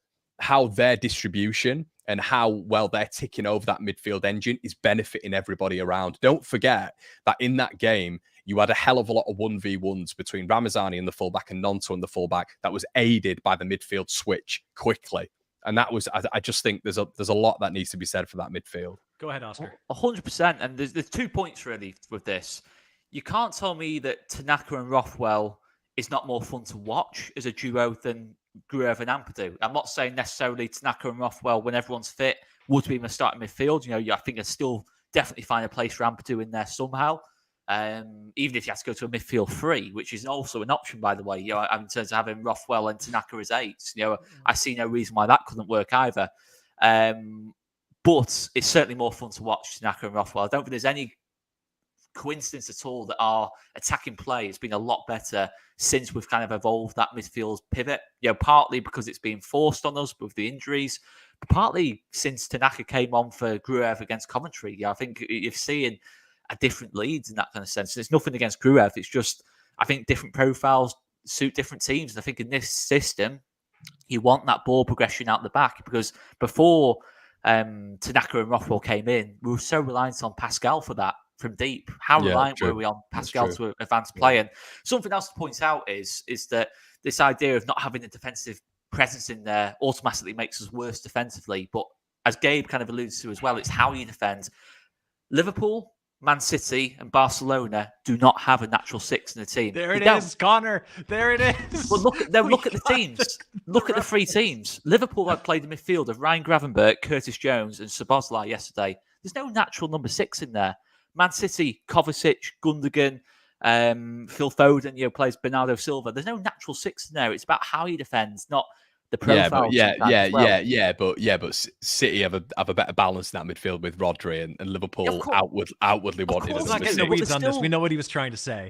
their distribution and how well they're ticking over that midfield engine is benefiting everybody around. Don't forget that in that game, you had a hell of a lot of 1v1s between Ramazani and the fullback and Nonto and the fullback that was aided by the midfield switch quickly. And that was, I just think there's a lot that needs to be said for that midfield. Go ahead, Oscar. 100%. And there's 2 points really with this. You can't tell me that Tanaka and Rothwell is not more fun to watch as a duo than Gruev and Ampadu. I'm not saying necessarily Tanaka and Rothwell, when everyone's fit, would be in the starting midfield. I think I still definitely find a place for Ampadu in there somehow. Even if you have to go to a midfield 3, which is also an option, by the way. In terms of having Rothwell and Tanaka as 8s, I see no reason why that couldn't work either. But it's certainly more fun to watch Tanaka and Rothwell. I don't think there's any coincidence at all that our attacking play has been a lot better since we've kind of evolved that midfield pivot. Partly because it's been forced on us with the injuries, but partly since Tanaka came on for Gruev against Coventry. I think you're seeing a different Leeds in that kind of sense. There's nothing against Gruev. It's just, I think different profiles suit different teams. And I think in this system, you want that ball progression out the back, because before Tanaka and Rothwell came in, we were so reliant on Pascal for that from deep. How reliant were we on Pascal to advance play? And something else to point out is that this idea of not having a defensive presence in there automatically makes us worse defensively. But as Gabe kind of alludes to as well, it's how you defend. Liverpool, Man City and Barcelona do not have a natural 6 in the team. There it is, Connor. There it is. Well, look at the teams. Look at the 3 teams. Liverpool had played the midfield of Ryan Gravenberch, Curtis Jones and Szoboszlai yesterday. There's no natural number 6 in there. Man City, Kovacic, Gundogan, Phil Foden, plays Bernardo Silva. There's no natural 6 in there. It's about how you defend, not the profile. But City have a better balance in that midfield with Rodri, and Liverpool outwardly wanted us. We know what he was trying to say.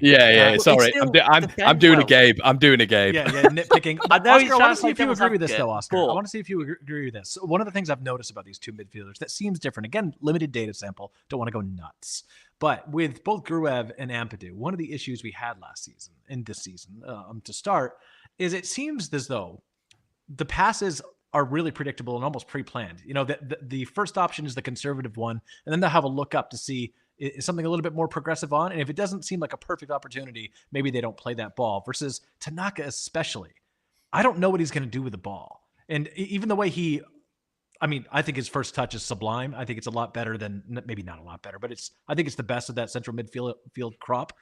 Sorry, I'm doing a Gabe. Nitpicking. I want to see if you agree with this, though, Oscar. I want to see if you agree with this. So one of the things I've noticed about these 2 midfielders that seems different. Again, limited data sample. Don't want to go nuts. But with both Gruev and Ampadu, one of the issues we had last season and this season, to start, is it seems as though the passes are really predictable and almost pre-planned. The first option is the conservative one, and then they'll have a look up to see is something a little bit more progressive on. And if it doesn't seem like a perfect opportunity, maybe they don't play that ball. Versus Tanaka especially, I don't know what he's going to do with the ball. And even the way I think his first touch is sublime. I think it's a lot better than, maybe not a lot better, but I think it's the best of that central midfield crop.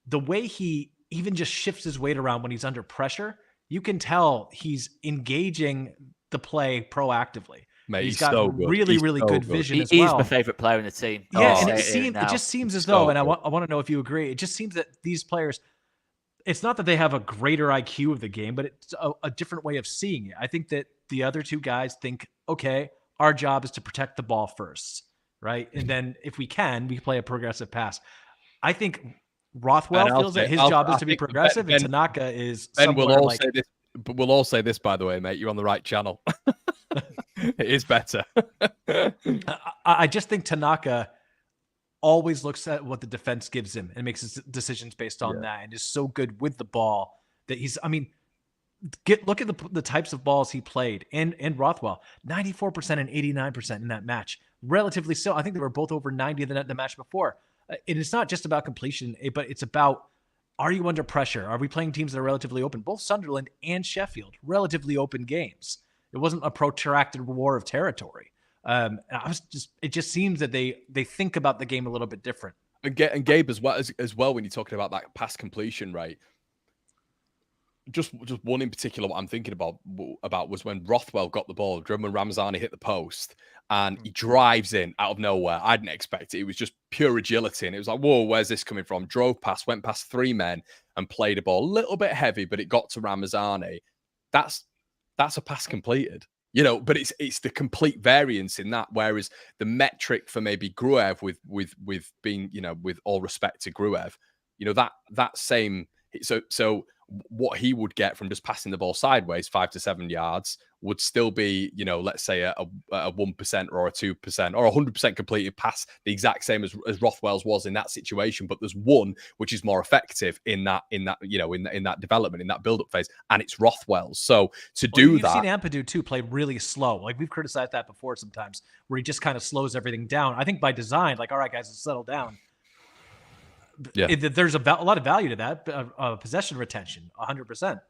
The way he even just shifts his weight around when he's under pressure, you can tell he's engaging the play proactively. Mate, he's got so good. really good vision as well. He's my favorite player in the team. Yeah, and it just seems as though, and I want to know if you agree, it just seems that these players, it's not that they have a greater IQ of the game, but it's a different way of seeing it. I think that the other two guys think, okay, our job is to protect the ball first, right? And then if we can, we play a progressive pass. I think Rothwell feels that his job is to be progressive, and Tanaka is somewhere like... But we'll all say this, by the way, mate. You're on the right channel. It is better. I just think Tanaka always looks at what the defense gives him and makes his decisions based on that, and is so good with the ball that he's... I mean, look at the types of balls he played. And Rothwell, 94% and 89% in that match. Relatively so. I think they were both over 90 the match before. And it's not just about completion, but it's about, are you under pressure? Are we playing teams that are relatively open? Both Sunderland and Sheffield, relatively open games. It wasn't a protracted war of territory. It just seems that they think about the game a little bit different. And Gabe, as well, when you're talking about that pass completion rate, just one in particular, what I'm thinking about was when Rothwell got the ball, Drummond Ramazani hit the post, and he drives in out of nowhere. I didn't expect it. It was just pure agility, and it was like, whoa, where's this coming from? Drove past, went past three men, and played a ball a little bit heavy, but it got to Ramazani. That's a pass completed. But it's the complete variance in that. Whereas the metric for maybe Gruev with being, with all respect to Gruev, that same. So what he would get from just passing the ball sideways 5 to 7 yards would still be, let's say a 1% or a 2% or 100% completed pass, the exact same as Rothwell's was in that situation. But there's one which is more effective in that development, in that build-up phase, and it's Rothwell's. So you've seen Ampadu too play really slow. Like, we've criticized that before sometimes, where he just kind of slows everything down. I think by design, like, all right, guys, let's settle down. Yeah, there's a lot of value to that. Possession retention, 100%.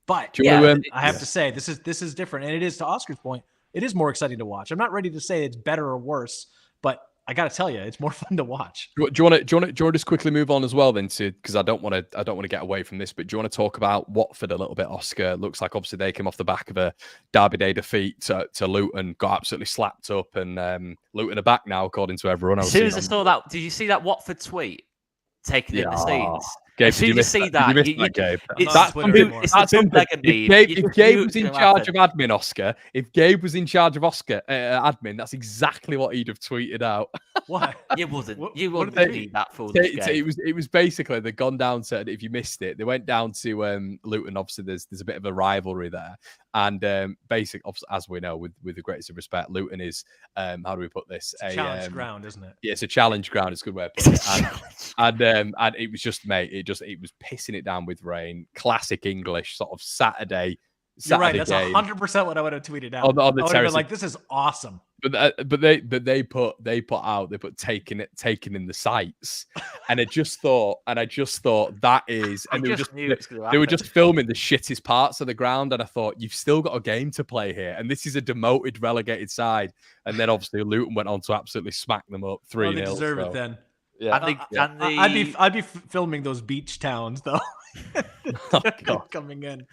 But I have to say, this is different, and it is, to Oscar's point, it is more exciting to watch. I'm not ready to say it's better or worse, but I got to tell you, it's more fun to watch. Do you want to just quickly move on as well, then, because I don't want to get away from this, but do you want to talk about Watford a little bit, Oscar? Looks like obviously they came off the back of a Derby Day defeat to Luton, got absolutely slapped up, and Luton are back now, according to everyone else. As soon as I saw that, did you see that Watford tweet? Taking in the scenes. Gabe, as soon as you see that, if Gabe was in charge of admin, Oscar, if Gabe was in charge of admin, that's exactly what he'd have tweeted out. What? You wouldn't tweet that foolish game. It was basically, they'd gone down to, if you missed it, they went down to Luton. Obviously, there's a bit of a rivalry there. And as we know, with the greatest of respect, Luton is, how do we put this? It's a challenge ground, isn't it? Yeah, it's a challenge ground. It's a good way of putting it. And it was just, mate, it was pissing it down with rain. Classic English sort of Saturday. You're right. That's 100% what I would have tweeted out. On the I would have been like, this is awesome. But they put taking in the sights, and I just thought that is, and they were just filming the shittest parts of the ground, and I thought, you've still got a game to play here, and this is a demoted, relegated side, and then obviously Luton went on to absolutely smack them up 3-0. They deserve it then. Yeah, I'd be filming those beach towns though. Coming in.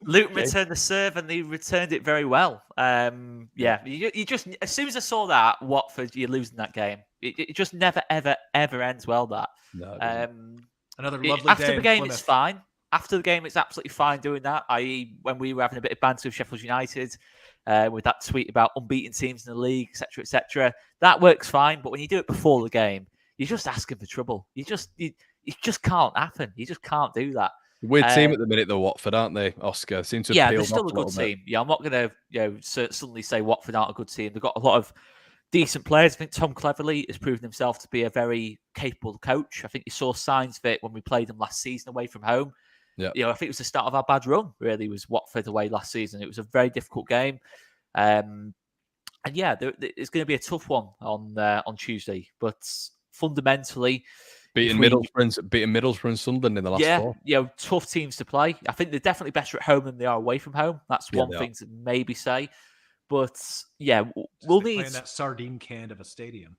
Luton returned the serve, and they returned it very well. You just, as soon as I saw that Watford, you're losing that game. It just never ever ends well. That another lovely day after the game, it's fine. After the game, it's absolutely fine doing that. I.e., when we were having a bit of banter with Sheffield United, with that tweet about unbeaten teams in the league, etc., etc., that works fine. But when you do it before the game, you're just asking for trouble. It just can't happen. You just can't do that. Weird team at the minute, though, Watford, aren't they, Oscar? Seem to they're still a good team. Yeah, I'm not going to suddenly say Watford aren't a good team. They've got a lot of decent players. I think Tom Cleverley has proven himself to be a very capable coach. I think you saw signs of it when we played them last season away from home. Yeah, I think it was the start of our bad run, really, was Watford away last season. It was a very difficult game. And yeah, it's going to be a tough one on Tuesday. But fundamentally, Beating Middlesbrough and Sunderland in the last 4. Yeah, tough teams to play. I think they're definitely better at home than they are away from home. That's one thing to maybe say. But yeah, we'll need playing that sardine can of a stadium.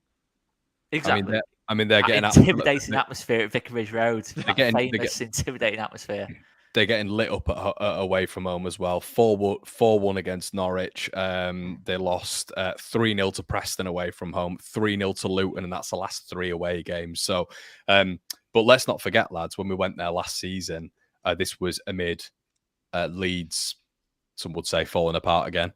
Exactly. I mean, they're getting intimidating atmosphere at Vicarage Road. Famous intimidating atmosphere. They're getting lit up away from home as well. 4-1 against Norwich. They lost 3-0 to Preston away from home, 3-0 to Luton, and that's the last 3 away games. So, but let's not forget, lads, when we went there last season, this was amid Leeds, some would say, falling apart again.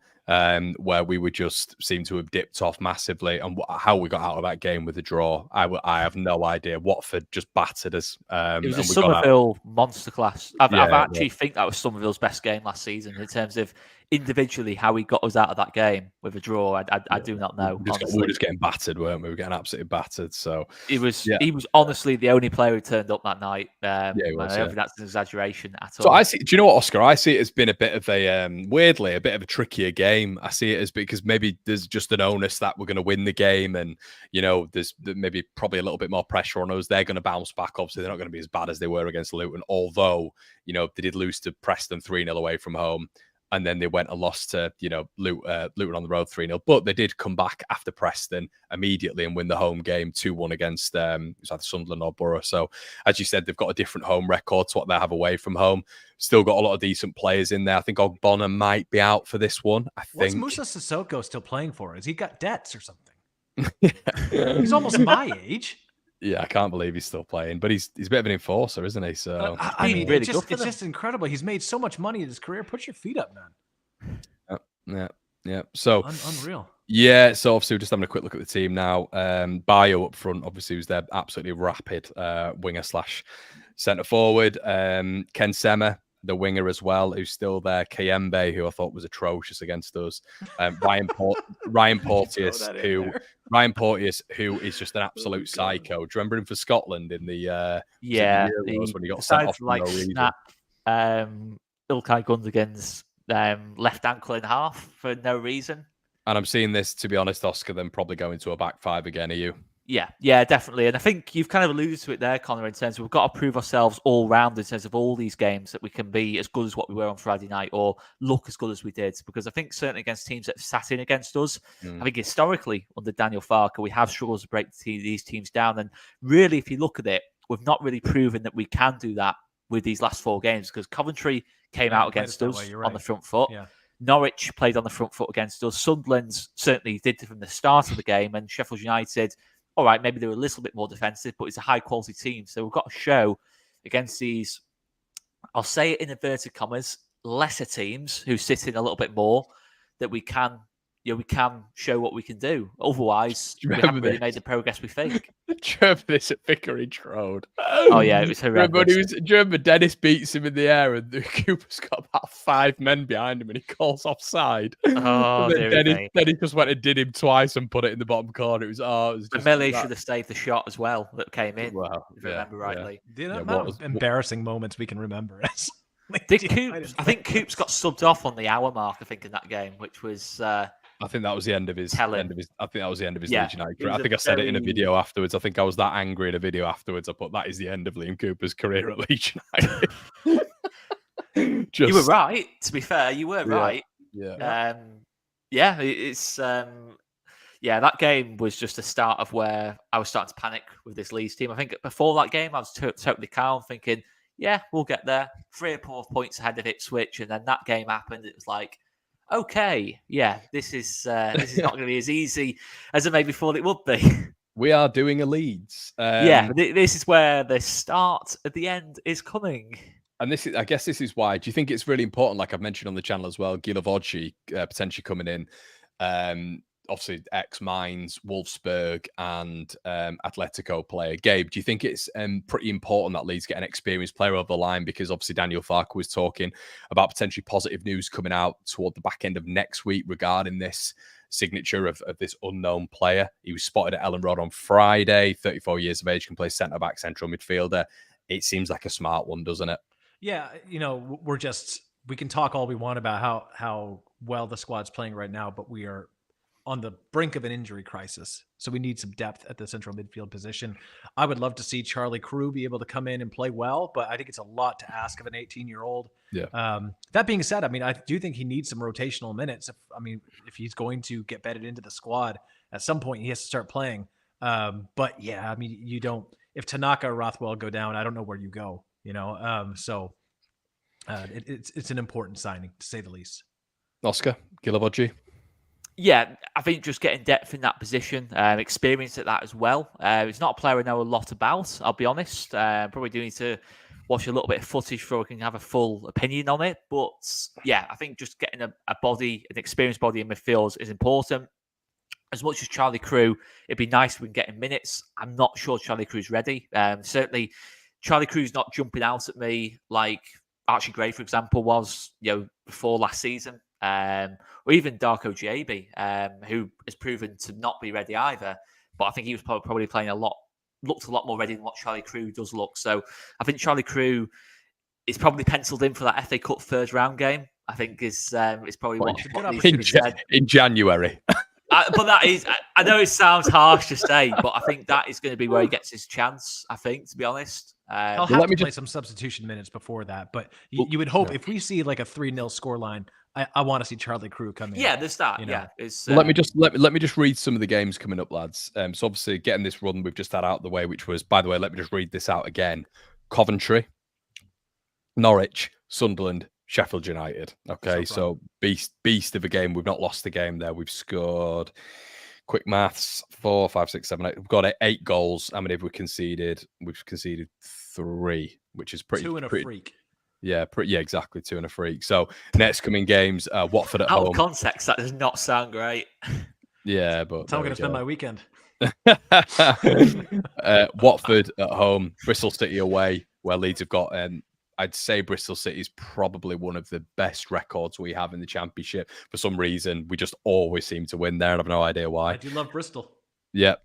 Where we would just seem to have dipped off massively, and how we got out of that game with a draw, I have no idea. Watford just battered us. It was a Somerville monster class. I actually think that was Somerville's best game last season in terms of individually how he got us out of that game with a draw. I do not know. We were just getting battered, weren't we? We were getting absolutely battered. So he was honestly the only player who turned up that night. I don't think that's an exaggeration at all. So I see. Do you know what, Oscar? I see it as been a bit of a weirdly a bit of a trickier game. I see it as because maybe there's just an onus that we're going to win the game, and there's maybe probably a little bit more pressure on us. They're going to bounce back. Obviously, they're not going to be as bad as they were against Luton, although they did lose to Preston 3-0 away from home. And then they went and lost to, Luton on the road 3-0. But they did come back after Preston immediately and win the home game 2-1 against it was either Sunderland or Borough. So, as you said, they've got a different home record to what they have away from home. Still got a lot of decent players in there. I think Ogbonna might be out for this one. What's Musa Sissoko still playing for? Has he got debts or something? He's almost my age. Yeah, I can't believe he's still playing, but he's a bit of an enforcer, isn't he? So I mean, really it's just incredible. He's made so much money in his career. Put your feet up, man. Yeah. So unreal. Yeah. So obviously, we're just having a quick look at the team now. Bayo up front, obviously, was their absolutely rapid winger / centre forward. Ken Sema, the winger as well, who's still there. Kayembe, who I thought was atrocious against us. Ryan Porteous, who is just an absolute psycho. Do you remember him for Scotland in the Euros when he got sent off for no reason? Ilkay Gundogan's left ankle in half for no reason. And I'm seeing this, to be honest, Oscar, then probably going to a back 5 again. Are you? Yeah, definitely. And I think you've kind of alluded to it there, Connor, in terms of we've got to prove ourselves all round in terms of all these games that we can be as good as what we were on Friday night or look as good as we did. Because I think certainly against teams that have sat in against us, I think historically under Daniel Farke, we have struggled to break these teams down. And really, if you look at it, we've not really proven that we can do that with these last 4 games because Coventry came out against us on the front foot. Yeah. Norwich played on the front foot against us. Sunderland certainly did from the start of the game. And Sheffield United, all right, maybe they were a little bit more defensive, but it's a high-quality team. So we've got to show against these, I'll say it in inverted commas, lesser teams who sit in a little bit more, that we can show what we can do. Otherwise, we haven't really made the progress we think. Do you remember this at Vicarage Road? Oh, yeah, it was horrendous. Do you remember Dennis beats him in the air and Cooper's got about 5 men behind him and he calls offside? Oh, then he just went and did him twice and put it in the bottom corner. It was just... Millie should have saved the shot as well that came in, if I remember rightly. The amount of embarrassing moments we can remember. I think Coops got subbed off on the hour mark, I think, in that game, which was... I think that was the end of his. I think that was the end of his Leeds United career. I think I said it in a video afterwards. I think I was that angry in a video afterwards. I put that is the end of Liam Cooper's career at Leeds United. You were right. To be fair, you were right. Yeah. It's that game was just the start of where I was starting to panic with this Leeds team. I think before that game, I was totally calm, thinking, "Yeah, we'll get there." 3 or 4 points ahead of Ipswich, and then that game happened. It was like, okay, this is not going to be as easy as I maybe thought it would be. We are doing a Leeds. This is where the start at the end is coming. And I guess this is why. Do you think it's really important, like I've mentioned on the channel as well, Gilovodji potentially coming in, obviously ex-Mainz, Wolfsburg and Atletico player. Gabe, do you think it's pretty important that Leeds get an experienced player over the line? Because obviously Daniel Farke was talking about potentially positive news coming out toward the back end of next week regarding this signature of this unknown player. He was spotted at Ellen Road on Friday, 34 years of age, can play centre-back, central midfielder. It seems like a smart one, doesn't it? Yeah, we can talk all we want about how well the squad's playing right now, but we are on the brink of an injury crisis. So we need some depth at the central midfield position. I would love to see Charlie Crew be able to come in and play well, but I think it's a lot to ask of an 18-year-old. Yeah. That being said, I mean, I do think he needs some rotational minutes. If he's going to get bedded into the squad, at some point he has to start playing. But yeah, I mean, you don't. If Tanaka or Rothwell go down, I don't know where you go. It's an important signing, to say the least. Oscar Gilavogi. Yeah, I think just getting depth in that position, experience at that as well. It's not a player I know a lot about, I'll be honest. Probably do need to watch a little bit of footage before I can have a full opinion on it. But yeah, I think just getting an experienced body in midfield is important. As much as Charlie Crew, it'd be nice if we can get him minutes. I'm not sure Charlie Crew's ready. Certainly, Charlie Crew's not jumping out at me like Archie Gray, for example, was before last season. Or even Darko Giabi, who has proven to not be ready either. But I think he was probably playing looked a lot more ready than what Charlie Crew does look. So I think Charlie Crew is probably penciled in for that FA Cup third round game. I think is probably what needs to be said. In January. But that is, I know it sounds harsh to say, but I think that is going to be where he gets his chance, I think, to be honest. I'll have to play some substitution minutes before that, but you would hope if we see like a 3-0 scoreline, I want to see Charlie Crew come in. Yeah, there's that. Let me just read some of the games coming up, lads. So obviously getting this run we've just had out of the way, which was, by the way, let me just read this out again. Coventry, Norwich, Sunderland, Sheffield United. Okay, so beast of a game. We've not lost the game there. We've scored, quick maths, 4, 5, 6, 7, 8. We've got 8 goals. How many have we conceded? We've conceded 3, which is pretty. 2 and a freak. Yeah, exactly. 2 and a freak. So next coming games, Watford at home. Out of context, that does not sound great. Yeah, but that's how I'm going to spend my weekend. Watford at home, Bristol City away, where Leeds have got. I'd say Bristol City is probably one of the best records we have in the Championship. For some reason, we just always seem to win there, and I've no idea why. I do love Bristol. Yeah,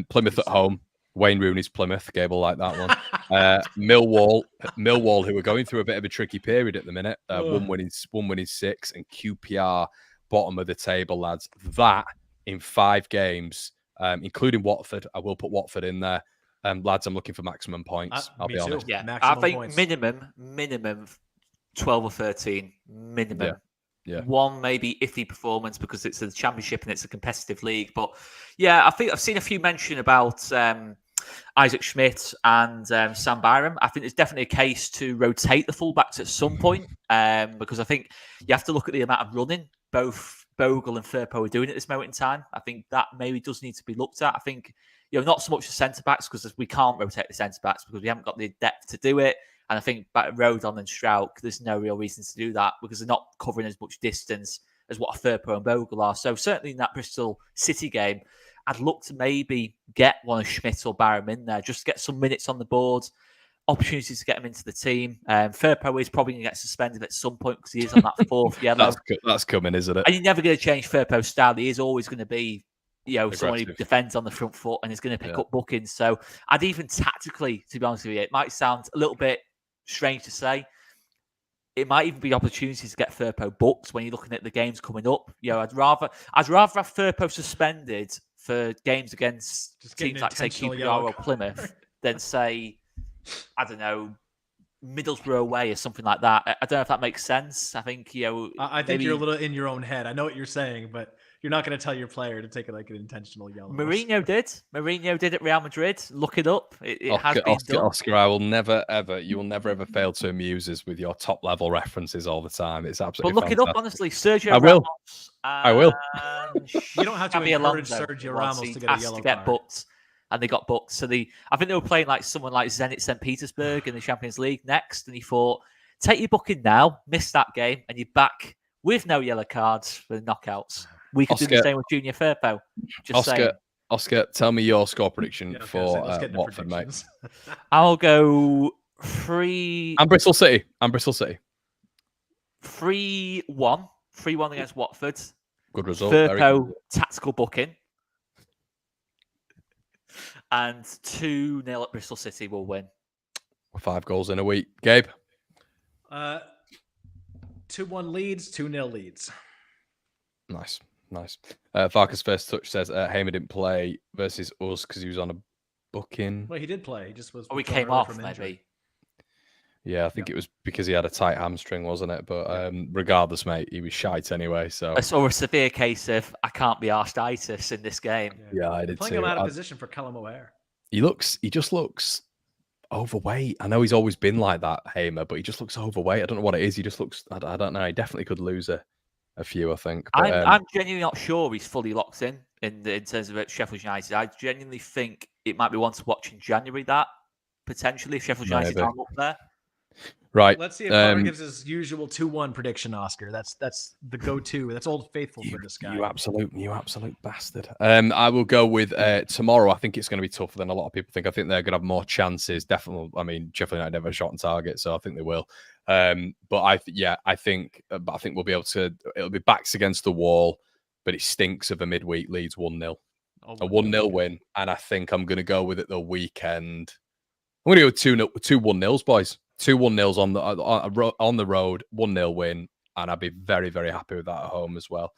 Plymouth at home. Wayne Rooney's Plymouth. Gable like that one. Millwall, who are going through a bit of a tricky period at the minute. One winning 6, and QPR bottom of the table, lads. That in 5 games, including Watford. I will put Watford in there. Lads, I'm looking for maximum points. I'll be honest. Yeah, I think points. minimum 12 or 13 minimum. Yeah. One maybe iffy performance because it's a championship and it's a competitive league. But yeah, I think I've seen a few mention about Isaac Schmidt and Sam Byram. I think there's definitely a case to rotate the fullbacks at some point because I think you have to look at the amount of running both Bogle and Firpo are doing at this moment in time. I think that maybe does need to be looked at. I think not so much the centre-backs because we can't rotate the centre-backs because we haven't got the depth to do it. And I think Rodon and Strauch, there's no real reason to do that because they're not covering as much distance as what a Firpo and Bogle are. So certainly in that Bristol City game, I'd look to maybe get one of Schmidt or Barham in there, just to get some minutes on the board, opportunities to get him into the team. Firpo is probably going to get suspended at some point because he is on that 4th yellow. That's coming, isn't it? And you're never going to change Firpo's style. He is always going to be someone who defends on the front foot and is going to pick up bookings. So I'd even tactically, to be honest with you, it might sound a little bit strange to say, it might even be opportunities to get Firpo booked when you're looking at the games coming up. I'd rather have Firpo suspended for games against teams like, say, QPR or Plymouth than, say, I don't know, Middlesbrough away or something like that. I don't know if that makes sense. I think, I think you're a little in your own head. I know what you're saying, but you're not going to tell your player to take it like an intentional yellow. Mourinho did at Real Madrid. Look it up. It has been done. Oscar, I will never ever. You will never ever fail to amuse us with your top level references all the time. It's absolutely. But look fantastic. it up honestly. Sergio I will. Ramos. I will. You don't have to encourage Sergio Ramos to get a yellow card. Booked, and they got booked. So I think they were playing like someone like Zenit St. Petersburg in the Champions League next, and he thought, take your booking now, miss that game, and you're back with no yellow cards for the knockouts. We could do the same with Junior Firpo. Oscar, tell me your score prediction for Watford, mate. I'll go 3. And Bristol City. 3-1. 3-1 against Watford. Good result. Firpo tactical booking. And 2-0 at Bristol City will win. 5 goals in a week. Gabe? 2-1 Leeds, 2-0 Leeds. Nice. Nice. Farke's first touch says Hamer didn't play versus us because he was on a booking. Well, he did play. He just was. We came off, maybe. Yeah, I think it was because he had a tight hamstring, wasn't it? But regardless, mate, he was shite anyway. So or a severe case of I can't be arthritis in this game. Yeah, I did playing too. him out of position for Callum O'Hare. He just looks overweight. I know he's always been like that, Hamer, but he just looks overweight. I don't know what it is. He just looks. I don't know. He definitely could lose a few, I think. But, I'm genuinely not sure he's fully locked in terms of Sheffield United. I genuinely think it might be one to watch in January. That potentially if Sheffield United aren't up there. Right. Let's see if Connor gives his usual 2-1 prediction, Oscar. That's the go-to. That's old faithful for this guy. You absolute bastard. I will go with tomorrow. I think it's going to be tougher than a lot of people think. I think they're going to have more chances. Definitely. I mean, Sheffield United never shot on target, so I think they will. But I think we'll be able to. It'll be backs against the wall, but it stinks of a midweek Leeds 1-0. A 1-0 win, and I think I'm going to go with it the weekend. I'm going to go 2 1-0s, boys. 2 1-0s on the road, 1-0 win, and I'd be very, very happy with that at home as well.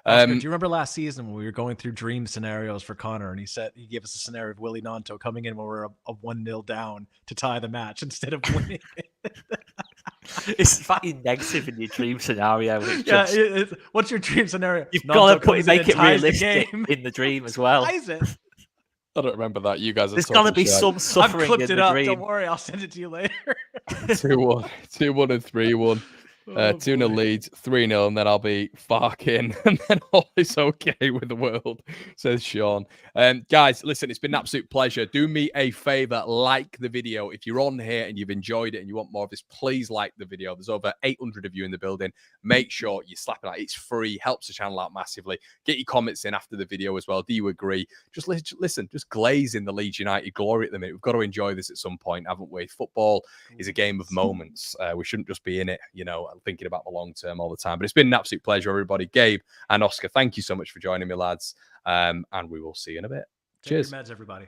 Oscar, do you remember last season when we were going through dream scenarios for Connor, and he gave us a scenario of Willie Nanto coming in when we're a 1-0 down to tie the match instead of winning? It's fucking negative in your dream scenario. What's your dream scenario? You've got to make it realistic in the dream as well. I don't remember that. You guys are There's got to be some suffering. I've clipped it up. Dream. Don't worry. I'll send it to you later. 2-1 and 3-1. 2-0 Leeds, 3-0, and then I'll be Farke, and then all is okay with the world, says Sean. Guys, listen, it's been an absolute pleasure. Do me a favor, like the video. If you're on here and you've enjoyed it and you want more of this, please like the video. There's over 800 of you in the building. Make sure you slap it out. It's free, helps the channel out massively. Get your comments in after the video as well. Do you agree? Just listen, just glaze in the Leeds United glory at the minute. We've got to enjoy this at some point, haven't we? Football is a game of moments. We shouldn't just be in it, thinking about the long term all the time. But it's been an absolute pleasure, everybody. Gabe and Oscar, thank you so much for joining me, lads. And we will see you in a bit. Cheers. Take your meds, everybody.